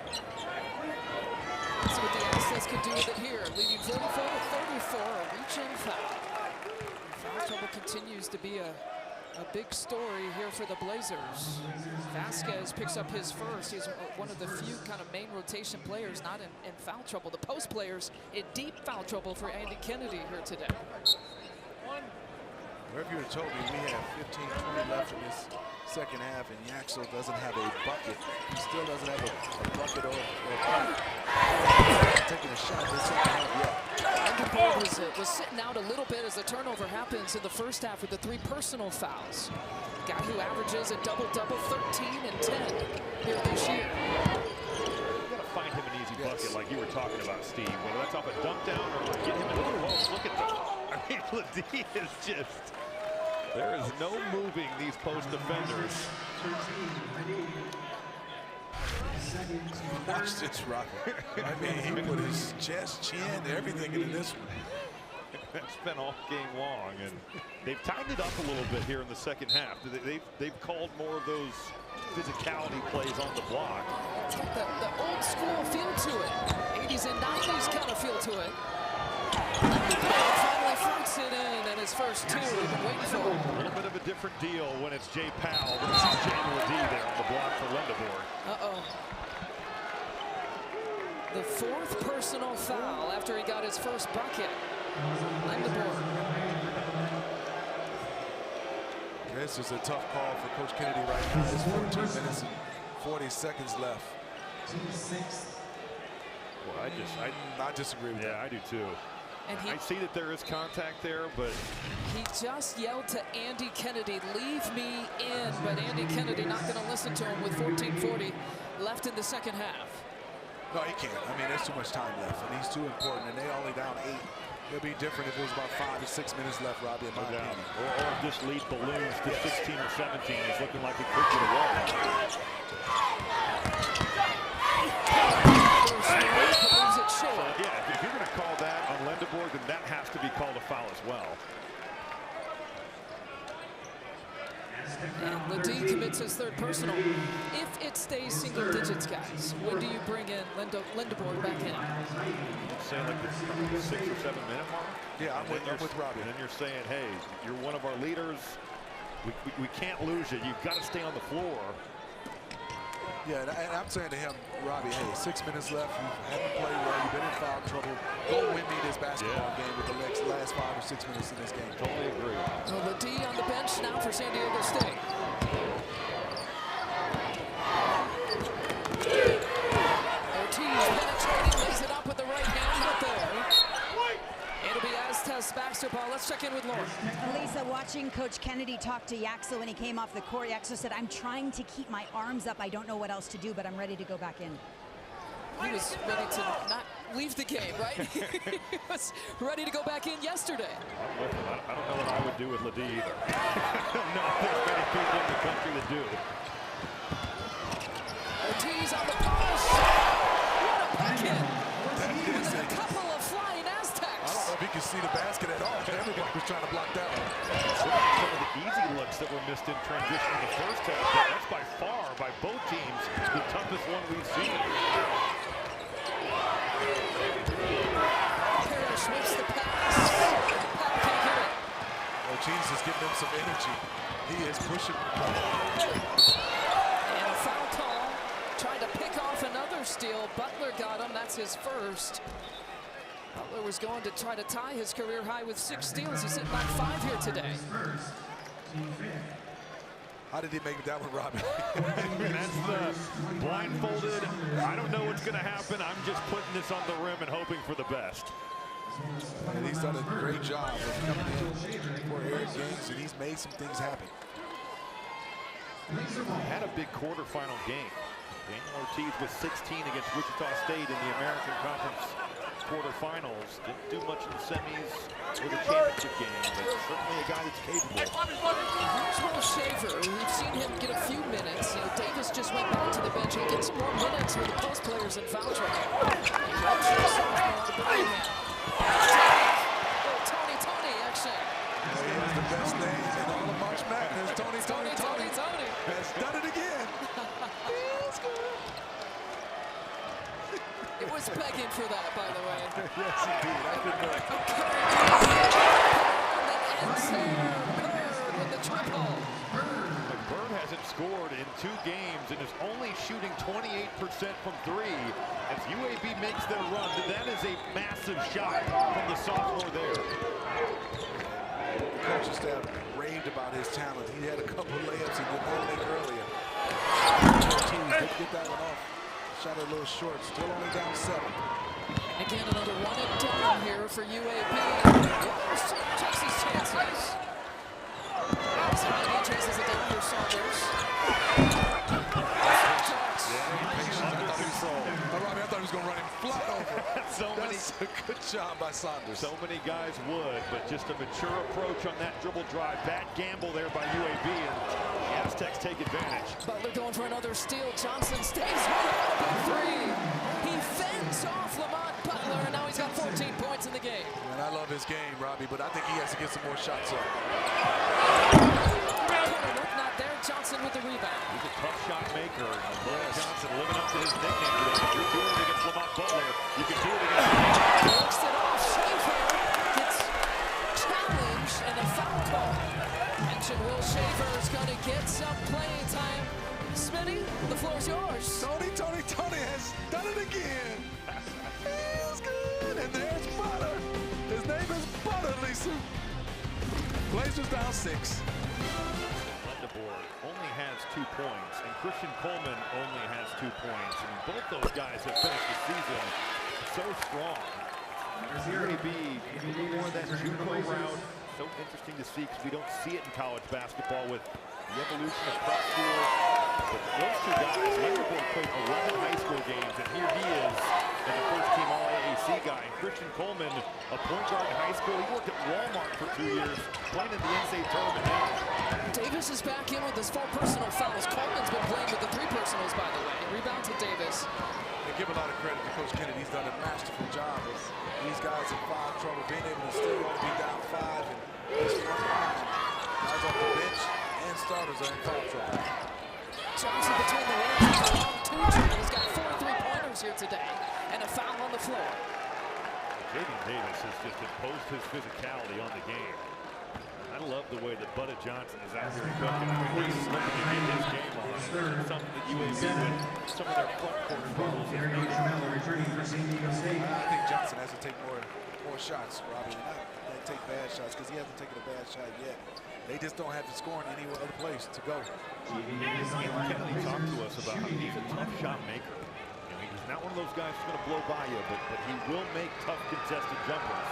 That's what the Aztecs could do with it here, leading 44-34, a reach-in foul. Foul trouble continues to be a big story here for the Blazers. Vasquez picks up his first. He's one of the few kind of main rotation players not in foul trouble. The post players in deep foul trouble for Andy Kennedy here today. Wherever you had told me we have 15-20 left in this second half, and Yaxel doesn't have a bucket. He still doesn't have a bucket or taking a shot in the second half yet. Was sitting out a little bit as the turnover happens in the first half with the 3 personal fouls. Guy who averages a double-double, 13 and 10 here this year. You gotta find him an easy bucket like you were talking about, Steve. Whether that's off a dump down or get him into the post. Look at that. I mean, Ladie is just, there is no moving these post defenders. Watch this, Rocket. I mean, he put his chest, chin, everything into this one. It's been all game long, and they've tightened it up a little bit here in the second half. They've called more of those physicality plays on the block. It's got the old school feel to it. 80s and 90s kind of feel to it. Finally fruits it in, and his first two we've been waiting for. A little bit of a different deal when it's Jay Powell versus Jamie Ledee there on the block for Lindebourg. Uh-oh. The fourth personal foul after he got his first bucket. Lindebourg. This is a tough call for Coach Kennedy right now. There's 14 minutes and 40 seconds left. Well, I disagree with that. Yeah, I do too. And I see that there is contact there, but he just yelled to Andy Kennedy, leave me in, but Andy Kennedy not going to listen to him with 14:40 left in the second half. No, he can't. I mean, there's too much time left, and he's too important, and they only down 8. It'll be different if it was about 5 or 6 minutes left, Robbie, in my opinion. Or if this lead balloons to 16 or 17. It's looking like it could get away. So, yeah, if you're going to call that on Lindebourg, then that has to be called a foul as well. And Ledee commits his third personal. If it stays single digits, guys, when do you bring in Lindebourg back in? Say like the 6 or 7 minute mark? Yeah, I'm with Robbie. And then you're saying, hey, you're one of our leaders. We can't lose you. You've got to stay on the floor. Yeah, and I'm saying to him, Robbie, hey, 6 minutes left. You haven't played well. You've been in foul trouble. Go win me this basketball game with the last 5 or 6 minutes in this game. Totally agree. So Ledee on the bench now for San Diego State. Ortiz penetrating, lays it up with the right hand, not there. It'll be Aztecs basketball. Let's check in with Lauren. Lisa, watching Coach Kennedy talk to Yaxel when he came off the court, Yaxel said, I'm trying to keep my arms up. I don't know what else to do, but I'm ready to go back in. He was ready to not leave the game, right? He was ready to go back in yesterday. I don't know what I would do with Ledee either. I don't know if there's many people in the country that do. Ortiz on the post. What a bucket. With a couple of flying Aztecs. I don't know if he could see the basket at all. Everybody was trying to block that one. Some of the easy looks that were missed in transition in the first half. That's by far, by both teams, the toughest one we've seen. Parrish makes the pass. Powell can't get it. Ortiz is giving him some energy. He is pushing. And a foul call. Trying to pick off another steal. Butler got him. That's his first. Butler was going to try to tie his career high with 6 steals. He's sitting on 5 here today. How did he make that one, Robbie? That's the blindfolded. I don't know what's going to happen. I'm just putting this on the rim and hoping for the best. And he's done a great job of coming in for Eric games, and he's made some things happen. Had a big quarterfinal game. Daniel Ortiz with 16 against Wichita State in the American Conference quarterfinals. Didn't do much in the semis or the championship game, but certainly a guy that's capable. Here's Will Shaver. We've seen him get a few minutes. You know, Davis just went back to the bench. He gets some more minutes with the post players in foul trouble. Tony action. He was the best name in all of March Madness. Tony has done it again. It was begging for that, by the way. Yes, indeed. I could know. Bird with the triple. Bird hasn't scored in 2 games and is only shooting 28% from 3. As UAB makes their run, that is a massive shot from the sophomore there. The coaching staff raved about his talent. He had a couple of layups he did not make earlier. Didn't get that one off. Shot a little short. Still only down 7. Again, another one and done here for UAB. Checks his chances. Somebody chases it down for Saunders. I thought he was going to run him flat over. That's a good job by Saunders. So many guys would, but just a mature approach on that dribble drive. Bad gamble there by UAB, and the Aztecs take advantage. Butler going for another steal. Johnson stays with it. 3. He fends off Lamont Butler, and now he's got 14 points. shots in the game. And I love his game, Robbie, but I think he has to get some more shots up. Not there. Johnson with the rebound. He's a tough shot maker. Johnson living up to his nickname today. If you're doing it against Lamont Butler, you can do it against Looks it off. Shaver gets challenged and a foul call. Mention Will Shaver is going to get some playing time. Smitty, the floor is yours. Tony has done it again. Feels good. And there's Butter. His name is Butter, Lisa. Blazers down 6. Board only has 2 points, and Christian Coleman only has 2 points. I mean, both those guys have finished the season so strong. UAB, a little more of that JUCO route. So interesting to see because we don't see it in college basketball with the evolution of prep school. But those 2 guys, Vanderbilt played 11 high school games, and here he is as a first-team All-AAC guy. And Christian Coleman, a point guard in high school. He worked at Walmart for 2 years, playing in the NCAA tournament now. Davis is back in with his 4 personal fouls. Coleman's been playing with the 3 personals, by the way. Rebound to Davis. They give a lot of credit to Coach Kennedy. He's done a masterful job with these guys in foul trouble, being able to still be down 5 and this front line. Guys off the bench and starters are in foul trouble. Johnson between the legs. He's got 4 3-pointers here today, and a foul on the floor. Jaden Davis has just imposed his physicality on the game. I love the way that Butta Johnson is out here cooking. I mean, he's looking to get his game on. Something that UAB with some of their front court struggles has needed. I think Johnson has to take more shots, Robbie. Not take bad shots, because he hasn't taken a bad shot yet. They just don't have the scoring any other place to go. Kennedy talked to us about how he's a tough shot maker. You know, he's not one of those guys who's going to blow by you, but he will make tough contested jumpers.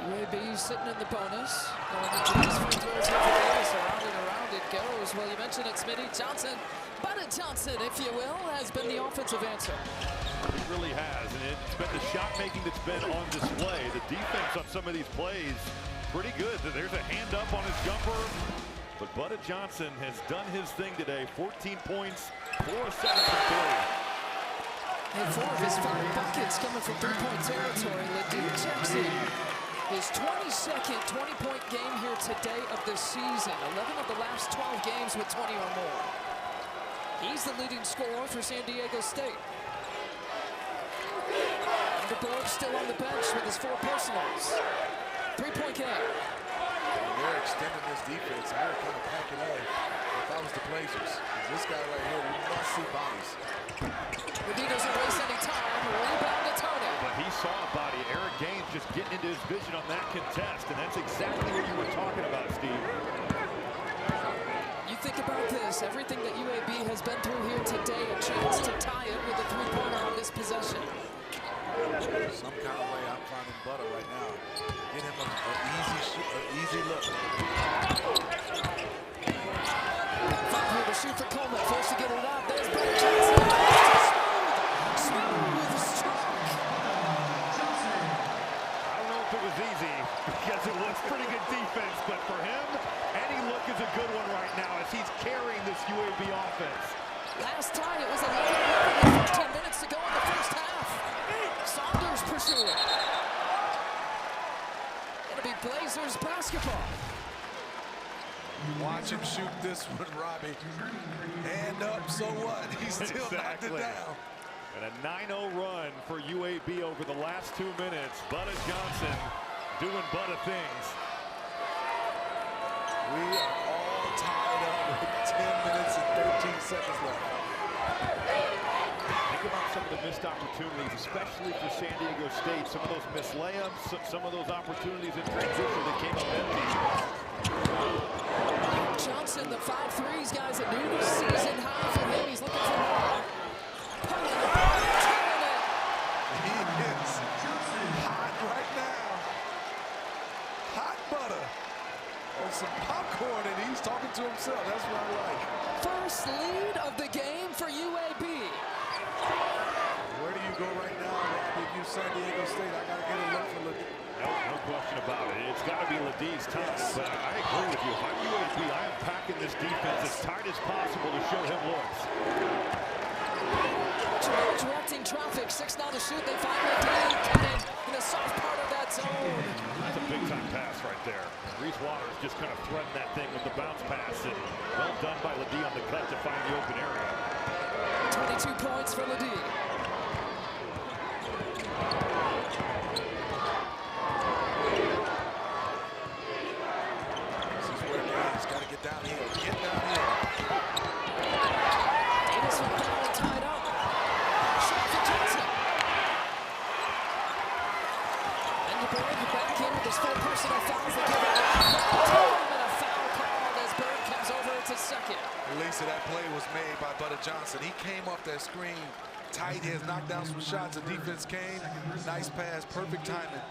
UAB sitting in the bonus. Going into these free throws here for Davis. Around and around it goes. Well, you mentioned it, Smitty. Johnson, Butta Johnson, if you will, has been the offensive answer. It really has, and it's been the shot making that's been on display. The defense on some of these plays, pretty good. There's a hand up on his jumper, but Butta Johnson has done his thing today. 14 points, 4 of 7 from 3. And 4 of his 5 buckets coming from 3-point territory. Ladue checks in. His 22nd 20-point game here today of the season. 11 of the last 12 games with 20 or more. He's the leading scorer for San Diego State. Vanderbilt still on the bench with his 4 personals. 3-point game. They're extending this defense. They're kind of packing up. If I was the Blazers, this guy right here, we must see bodies. He doesn't waste any time. Rebound to Tony. But he saw a body. Eric Gaines just getting into his vision on that contest, and that's exactly what you were talking about, Steve. You think about this, everything that UAB has been through here today, a chance to tie it with a 3-pointer on this possession. Some kind of way I'm finding Butta right now. Get him an easy look. 5 here to shoot for Coleman, forced to get it out. There's Butta Johnson. Smooth stroke. I don't know if it was easy, because it was pretty good defense, but for him, any look is a good one right now as he's carrying this UAB offense. Last time it was 11-11 with 15 minutes to go in the first half. Saunders pursuing. It'll be Blazers basketball. Watch him shoot this one, Robbie. Hand up, so what? He still knocked it down. And a 9-0 run for UAB over the last 2 minutes. Butta Johnson doing Butta things. We are all tied up with 10 minutes and 13 seconds left. Think about some of the missed opportunities, especially for San Diego State. Some of those missed layups, some of those opportunities in transition that came up empty. Johnson, the 5 threes, guys, a new season high for him. He's looking for more. He is hot right now. Hot Butta. On some popcorn, and he's talking to himself. That's what I like. First lead of the game for UAB. Where do you go right now, Robbie? If you're San Diego State, I got to get a look for Ladue. No question about it. It's got to be Ladee's time. Yes. But I agree with you. If I'm UAB, I am packing this defense as tight as possible to show him looks. Directing traffic, 6 now to shoot. They find Ledee coming in the soft part of that zone. That's a big-time pass right there. Reese Waters just kind of threatened that thing with the bounce pass, and well done by Ledee on the cut to find the open area. 22 points for Ledee. This is where he's got to get downhill. Get downhill. Davis with Powell tied up. Shot for Johnson. And the Bird back in with his 4 personal fouls. They give it and a foul called as Bird comes over to second. Release of that play was made by Butter Johnson. He came off that screen tight. He has knocked down some shots. The defense came. Nice pass. Perfect timing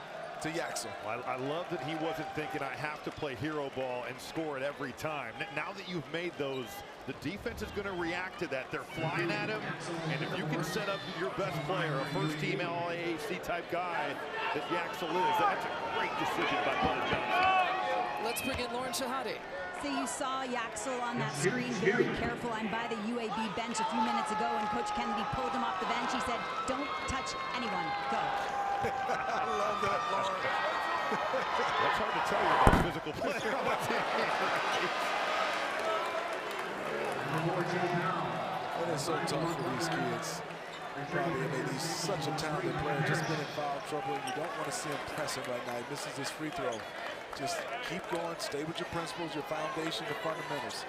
to Yaxel. Well, I love that he wasn't thinking I have to play hero ball and score it every time. Now that you've made those, the defense is going to react to that. They're flying at him, and if you can set up your best player, a first-team LAAC type guy that Yaxel is, that's a great decision by Butter Johnson. Let's bring in Lauren Shahade. So you saw Yaxel on that screen, very careful. I'm by the UAB bench a few minutes ago, and Coach Kennedy pulled him off the bench. He said, "Don't touch anyone. Go." I love that, Lauren. That's hard to tell you about a physical player on the team. That is so tough for these kids. Probably, I mean, he's such a talented player, just been in foul trouble, and you don't want to see him pressing right now. He misses his free throw. Just keep going, stay with your principles, your foundation, your fundamentals.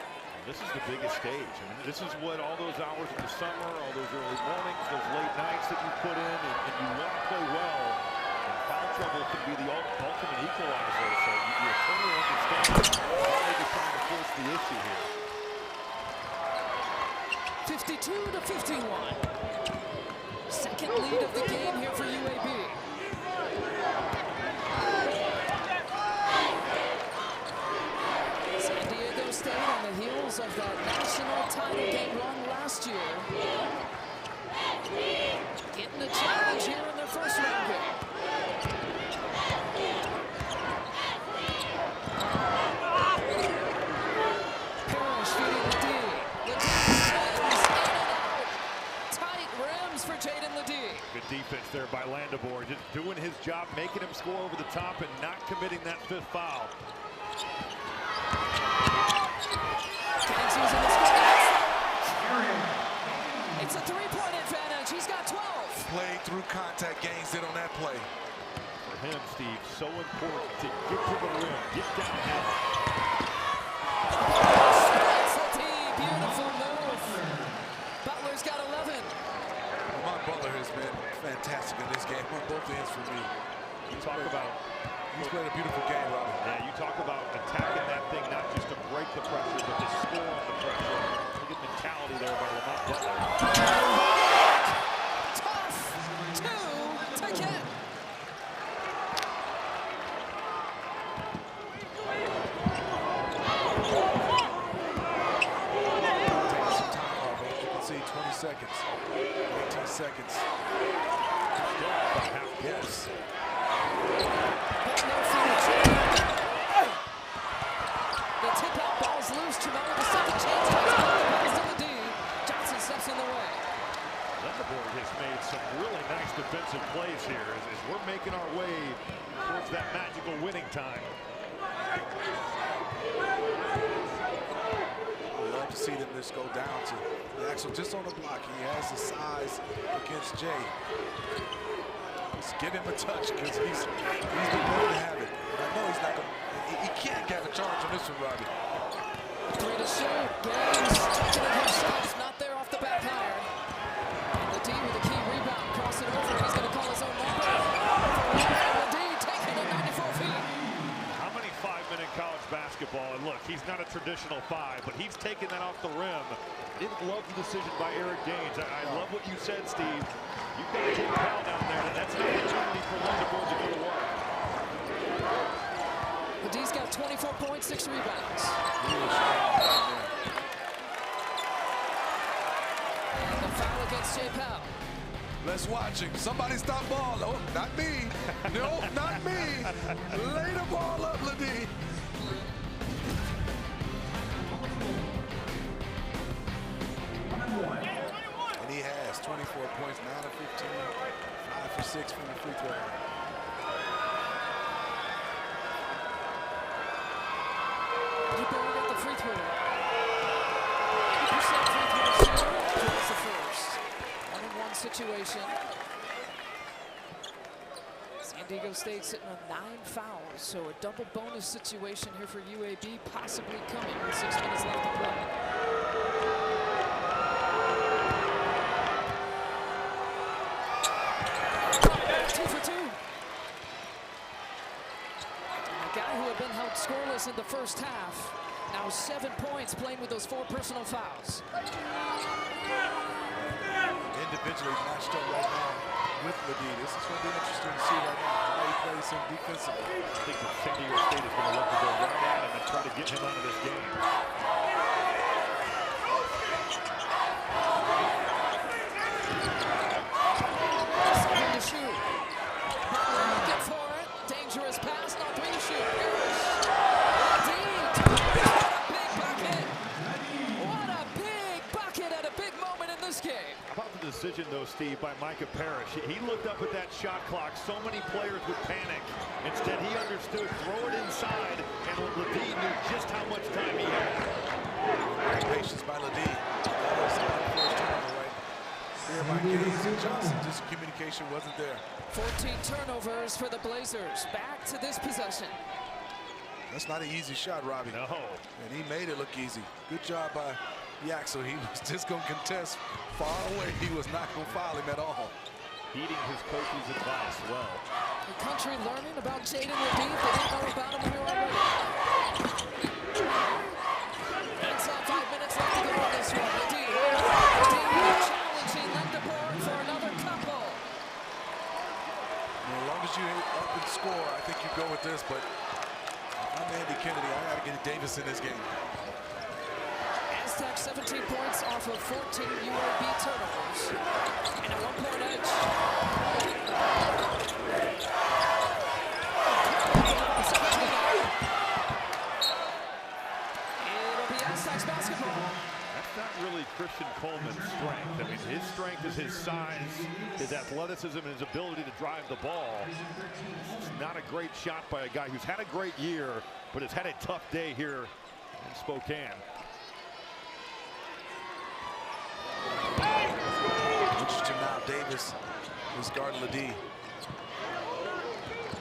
This is the biggest stage. I mean, this is what all those hours in the summer, all those early mornings, those late nights that you put in, and you want to play well. And foul trouble can be the ultimate equalizer. So you totally understand why they're trying to force the issue here. 52 to 51. Second lead of the game here for UAB. San Diego State on the heels of that national title game run last year. Getting a challenge here in their first round game. Parrish feeding Ledee. For Jaden Ledee. Good defense there by Landabor, just doing his job, making him score over the top and not committing that 5th foul. It's a 3-point advantage. He's got 12. Played through contact, gains it on that play. For him, Steve, so important to get to the rim, get downhill. Beautiful move. Butler's got 11. Lamont Butler has been fantastic in this game on both ends for me. You talk about, he's played a beautiful game, Robbie. yeah, you talk about attacking that thing, not just to break the pressure, but to score on the pressure. Look at mentality there by Lamont Butler. Tough. 2 to get. Taking some time off, as you can see, 20 seconds, 18 seconds. Yes. The tip-out ball's loose. Tremella the second chance. Pass to Ledee. Johnson steps in the way. Landabor has made some really nice defensive plays here as we're making our way towards that magical winning time. I'd love to see them just go down to Yaxel just on the block. He has the size against Jay. Just give him a touch because he's been known to have it. I know he's not going to, he can't get a charge on this one, Robbie. 3 to shoot. Gaines taking it himself. Not there off the back iron. Ledee with a key rebound. Cross it over. He's going to call his own number. Ledee taking it 94 feet. How many 5-minute college basketball? And look, he's not a traditional 5, but he's taking that off the rim. Didn't love the decision by Eric Gaines. I love what you said, Steve. You've got to take Powell down there. That's an opportunity for Landabor to go to work. Ledee's got 24 points, 6 rebounds. And the foul against Jay Powell. Let's watch him. Somebody stop ball. Oh, not me. No, not me. Lay the ball up, Ledee. And he has 24 points, 9 of 15. for 6 from the free throw line. DeBoer got the free throw. 80% free throw shooter. Kills the first. 1-on-1 situation. San Diego State sitting on 9 fouls, so a double bonus situation here for UAB possibly coming with 6 minutes left to play. 2 for 2. A guy who had been held scoreless in the first half, now 7 points playing with those 4 personal fouls. Individually matched up right now with Ledee. This is going to be interesting to see right now how he plays him defensively. I think that San Diego State is going to look to go right at him and try to get him out of this game. Second to shoot. Looking for it. Dangerous pass, not 3 to shoot. Big bucket. What a big bucket at a big moment in this game. How about the decision, though, Steve, by Micah Parrish? He looked up at that shot clock. So many players would panic. Instead, he understood, throw it inside, and Ledee knew just how much time he had. Great patience by Ledee. That was the first turnover right here by Gaines and Johnson. Just communication wasn't there. 14 turnovers for the Blazers. Back to this possession. That's not an easy shot, Robbie. No. And he made it look easy. Good job by Yaxel. He was just going to contest far away. He was not going to foul him at all. Heeding his coach's advice well. The country learning about Jaden Ledee. They didn't know about him here already. Inside 5 minutes left to go on this one. Ledee challenging DeBoer for another couple. As long as you up and score, I think you go with this. But if I'm Andy Kennedy, I got to get Davis in this game. Aztecs 17 points off of 14 UAB turnovers. And a 1-point edge. It'll be Aztecs basketball. That's not really Christian Coleman's strength. I mean, his strength is his size, his athleticism, and his ability to drive the ball. It's not a great shot by a guy who's had a great year, but has had a tough day here in Spokane. Interesting now, Davis is guarding Ledee.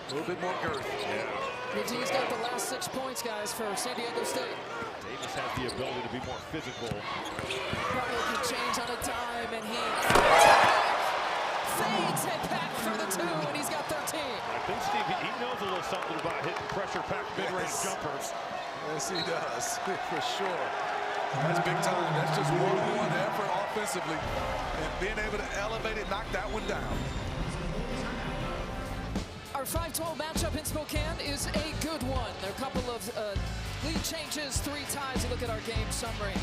A little bit more girth. Yeah. Ledee's got the last 6 points, guys, for San Diego State. Davis has the ability to be more physical. Butler can change on a dime, and he fades it back for the 2, and he's got 13. I think, Steve, he knows a little something about hitting pressure-packed mid-range jumpers. Yes, he does, for sure. That's big time. That's just one-on-one effort offensively, and being able to elevate it, knock that one down. Our 5-12 matchup in Spokane is a good one. There are a couple of lead changes, 3 ties. You look at our game summary.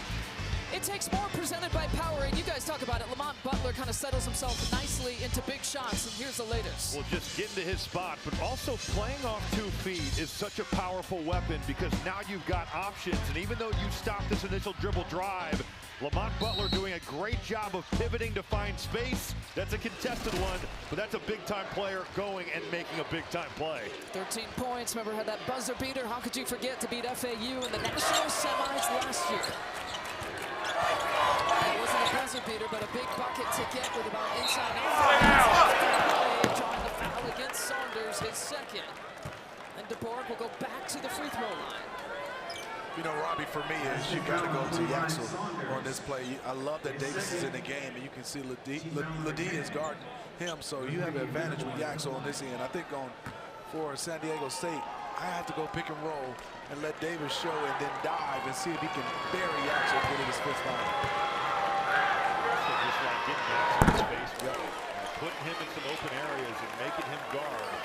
It takes more presented by Power, and you guys talk about it. Lamont Butler kind of settles himself nicely into big shots, and here's the latest. Well, just get into his spot, but also playing off 2 feet is such a powerful weapon because now you've got options, and even though you stop this initial dribble drive, Lamont Butler doing a great job of pivoting to find space. That's a contested one, but that's a big-time player going and making a big-time play. 13 points. Remember, had that buzzer beater. How could you forget to beat FAU in the national semis last year? It wasn't a buzzer beater, but a big bucket to get with about inside out. Drawing the foul against Saunders, his second. And DeBoer will go back to the free throw line. You know, Robbie, for me, is you got to go to Yaxel on this play. I love that Davis is in the game, and you can see Ledee is guarding him, so you have an advantage with Yaxel on this end. I think for San Diego State, I have to go pick and roll and let Davis show and then dive and see if he can bury Yaxel and get in his fifth line. So just like getting Yaxel in space, putting him in some open areas and making him guard.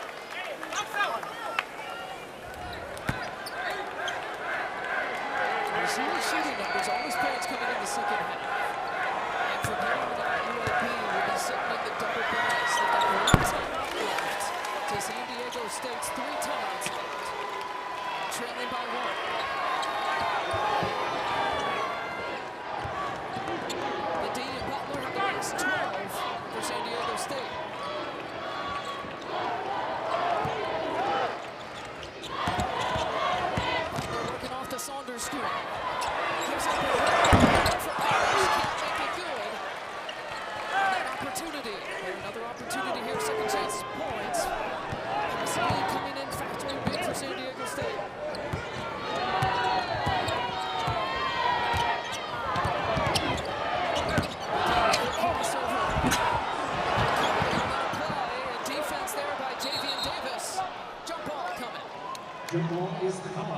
You see the shooting numbers, all his points coming in the second half. And from here on out, UAB will be sitting in the double bonus. They've got 1 timeout left to San Diego State's 3 timeouts left. Trailing by 1. Ledee and Butler have the last 12 for San Diego State.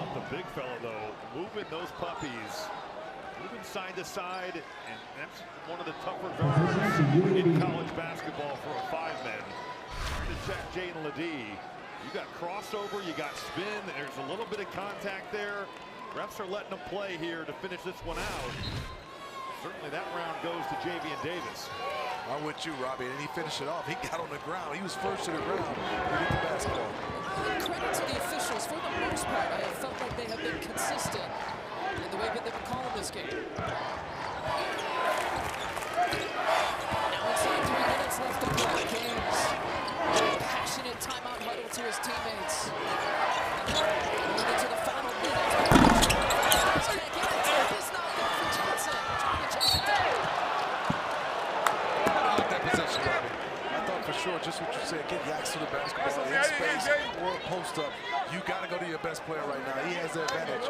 about the big fella, though? Moving those puppies, moving side to side, and that's one of the tougher guards in college basketball for a 5-man. Trying to check Jaden Ledee. You got crossover, you got spin, there's a little bit of contact there. Refs are letting them play here to finish this one out. Certainly that round goes to Javian Davis. I'm with you, Robbie, and he finished it off. He got on the ground. He was first to the ground to get the basketball. Credit to the officials. For the most part, I have felt like they have been consistent in the way that they've been calling this game. Now inside 3 minutes left to play. Games. Passionate timeout huddle to his teammates. Moving into the final minute. Can't get it. It's not good for Johnson. Trying to chase it down. I like that possession, Robbie. I thought for sure, just what you said, get Yaks to the basketball in space or post up. You got to go to your best player right now. He has the advantage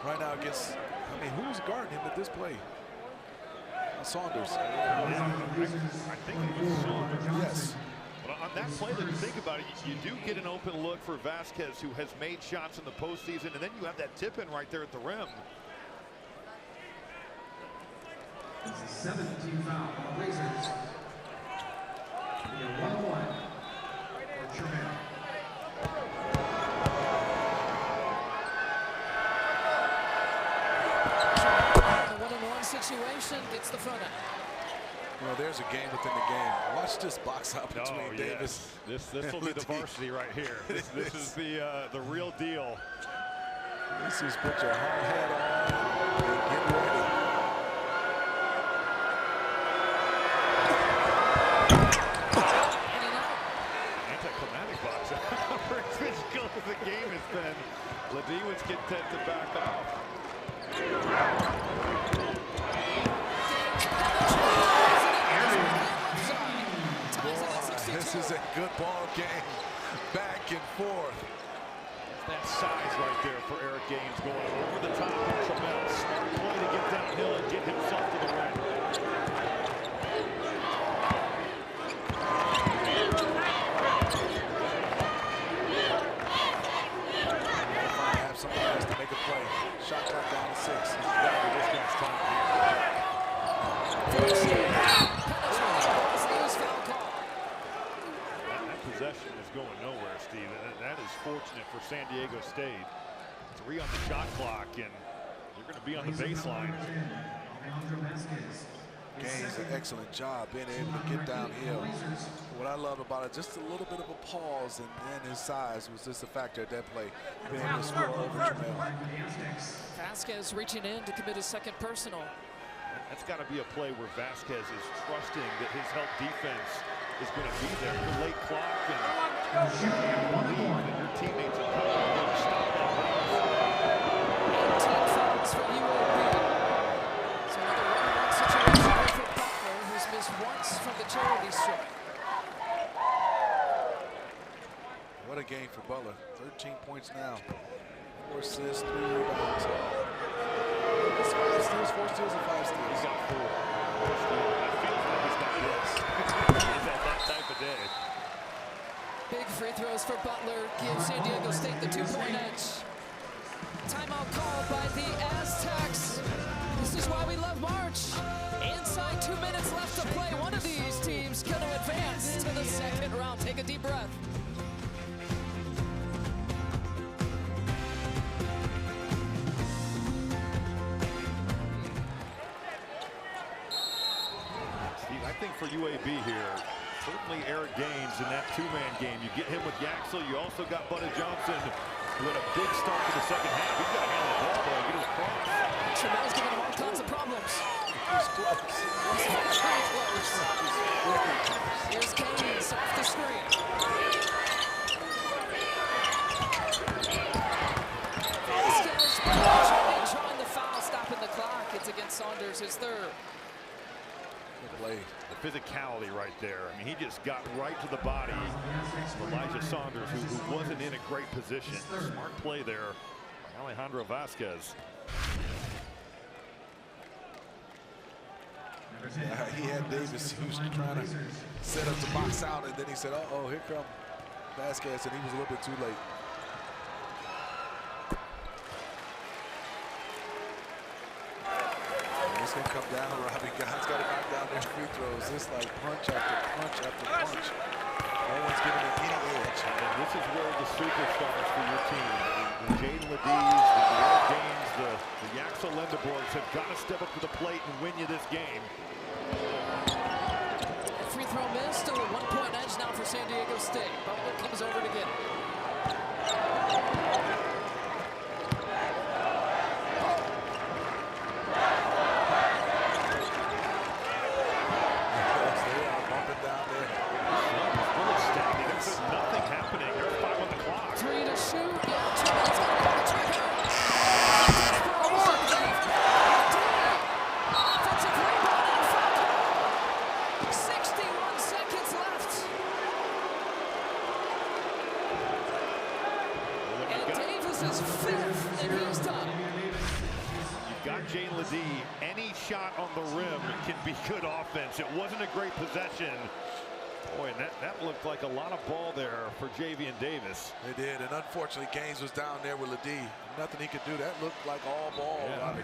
right now against, I mean, who's guarding him at this play? Saunders. I think it was Saunders. Yes. But on that play, that you think about it, you do get an open look for Vasquez, who has made shots in the postseason, and then you have that tip-in right there at the rim. 17 foul on the Blazers. 1-1 for Jermaine. The 1-on-1 situation gets the front end. Well, there's a game within the game. Watch this box out between Davis. Yes. This will be the varsity right here. This is the real deal. This is put your hard hat on and get ready. Anticlimactic box out. For as physical as the game has been, Ledee was content to back off. This is a good ball game. Back and forth. That size right there for Eric Gaines, going over the top of Tremel. Smart play to get downhill and get himself to the rim. Have somebody else to make a play. Shot clock down to 6. This guy's time. That possession is going nowhere, Steve. That is fortunate for San Diego State. 3 on the shot clock, and they're going to be on the baseline. Gaines an excellent job being able to get downhill. What I love about it, just a little bit of a pause, and then his size was just a factor at that play, being able to score over Jamel. Vasquez reaching in to commit his second personal. That's got to be a play where Vasquez is trusting that his help defense is going to be there. The late clock, and believe that your teammates are going to stop that bounce. 18 fouls for UAB. So another 1-on-1 situation here for Butler, who's missed once from the charity stripe. What a game for Butler. 13 points now. 4 assists, 3 rebounds. It's 5 steals, 4 steals, and 5 steals. He's got 4. That feels like he's got less. He's had that type of day. Big free throws for Butler give San Diego State the 2-point edge. Timeout called by the Aztecs. This is why we love March. Inside 2 minutes left to play. One of these teams going to advance to the second round. Take a deep breath. Steve, I think for UAB here, certainly Eric Gaines in that 2-man game. You get him with Yaxel. You also got Buddy Johnson, who had a big start to the second half. He's got to handle the ball, though, get his cross. Tremel's giving him all kinds of problems. He's close. Very close. Here's Gaines off the screen. Vasquez trying the foul, stopping the clock. It's against Saunders, his third. Good play. The physicality right there. I mean, he just got right to the body of Elijah Saunders, who wasn't in a great position. Smart play there by Alejandro Vasquez. He had Davis, he was trying to set up the box out, and then he said, uh-oh, here come Vasquez, and he was a little bit too late. it's going to come down, Robbie. Guys got to knock down their free throws. It's like punch after punch after punch. No one's giving it any edge. And this is where the superstars for your team, the Jaden Ledis, the Yale Gaines, the Yaxel Lendeborgs have got to step up to the plate and win you this game. Free throw missed. Still a 1-point edge now for San Diego State. Butler comes over to get it. Jaden Ledis, any shot on the rim can be good offense. It wasn't a great possession. Boy, and that looked like a lot of ball there for Javian Davis. It did, and unfortunately, Gaines was down there with Ledis. Nothing he could do. That looked like all ball. Yeah.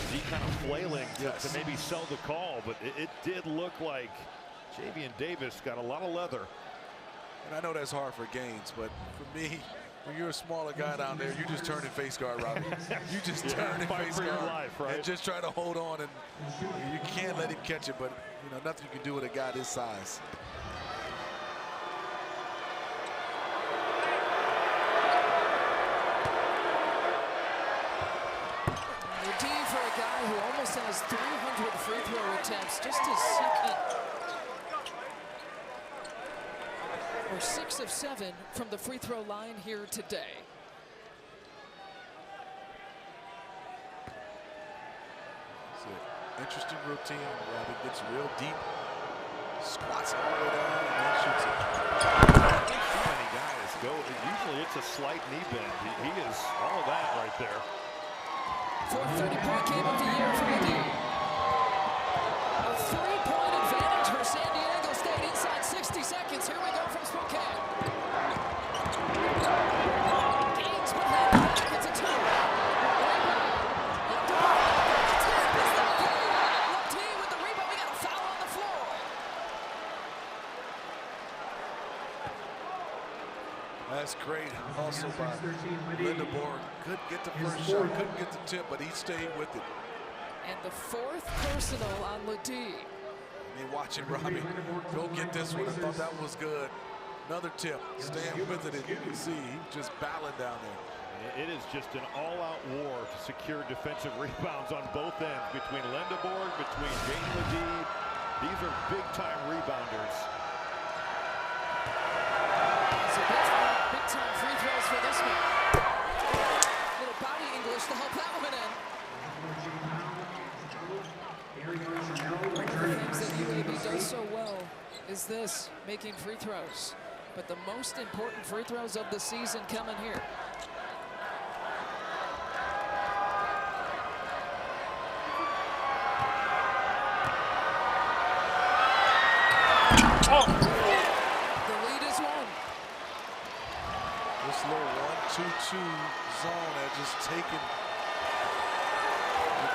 Ledis kind of flailing to maybe sell the call, but it did look like Javian Davis got a lot of leather. And I know that's hard for Gaines, but for me, when you're a smaller guy down there, you just turn and face guard, Robbie. You just turn and face guard, your life, right? and just try to hold on, and you can't let him catch it, but you know, nothing you can do with a guy this size. Ledis, for a guy who almost has 300 free throw attempts, just his second. Or 6 of 7 from the free throw line here today. It's an interesting routine. Robbie gets real deep, squats all the way down, and then shoots it. Too many guys go. Usually it's a slight knee bend. He is all of that right there. Fourth 30-point game of the year for Ledis. A 3-point advantage for San Diego State inside 60 seconds. Here we go from Spokane. Gaines behind the back. It's a 2. Ledis with the rebound. We got a foul on the floor. That's great. Also by Lendeborg. Couldn't get the first shot, couldn't get the tip, but he stayed with it. And the 4th personal on Ledis. I mean, watching Robbie go get this one. I thought that was good. Another tip. Staying with it, and you can see he's just battling down there. It is just an all-out war to secure defensive rebounds on both ends between Lendeborg, between Jaden Ledis. These are big-time rebounders. So big-time free throws for this one. Little body English to help that one in. One of the things that UAB does so well is this, making free throws. But the most important free throws of the season coming here. The lead is 1. This little 1-2-2 zone has just taken the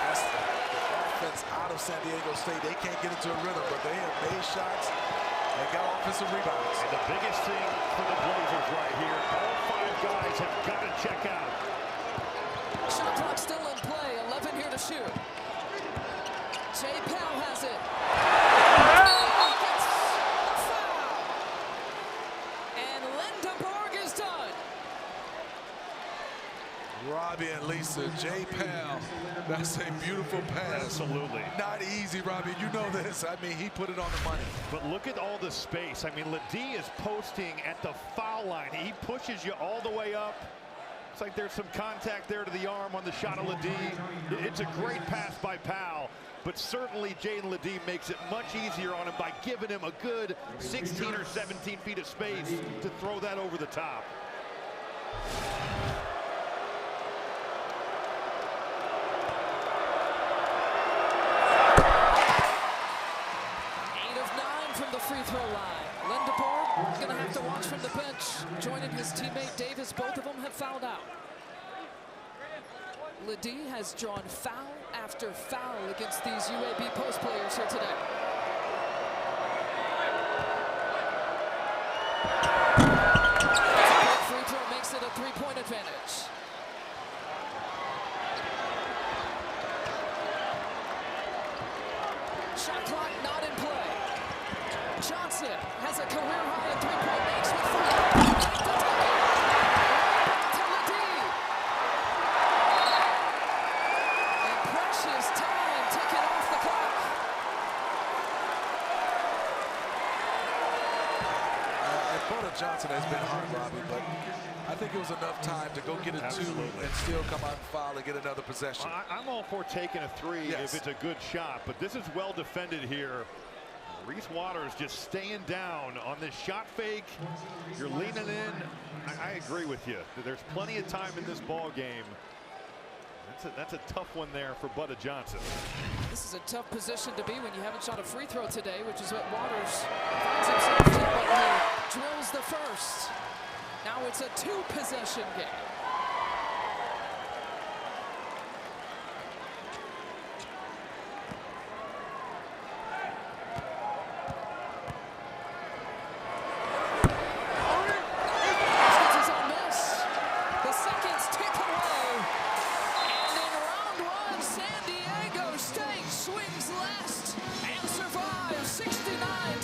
offense out of San Diego State. They can't get into a rhythm, but they have made shots and got offensive rebounds. And the biggest thing for the Blazers right here, all 5 guys have got to check out. Shot clock still in play. 11 here to shoot. Jay Powell has it. Gets a foul. And Lendeborg is done. Robbie and Lisa, Jay Powell, that's a beautiful pass. Absolutely. Not easy, Robbie. You know this. I mean, he put it on the money. But look at all the space. I mean, Ledis is posting at the foul line. He pushes you all the way up. It's like there's some contact there to the arm on the shot of Ledis. It's a great pass by Powell, but certainly Jaden Ledis makes it much easier on him by giving him a good 16 or 17 feet of space to throw that over the top. 8 of 9 from the free throw line. Lendeborg is going to have to watch from the bench. Joining his teammate Davis, both of them have fouled out. Ledee has drawn foul after foul against these UAB post players here today. Free throw makes it a 3-point advantage. Shot clock not in play. Johnson has a career high in 3-point makes with 5. To Ledee. And precious time ticking off the clock. Johnson has been hard, Robbie, but I think it was enough time to go get a 2 and still come out and foul and get another possession. I'm all for taking a 3 if it's a good shot, but this is well defended here. Reese Waters just staying down on this shot fake. You're leaning in. I agree with you. There's plenty of time in this ball game. That's a tough one there for Butta Johnson. This is a tough position to be when you haven't shot a free throw today, which is what Waters finds himself in, but he drills the first. Now it's a 2-possession game.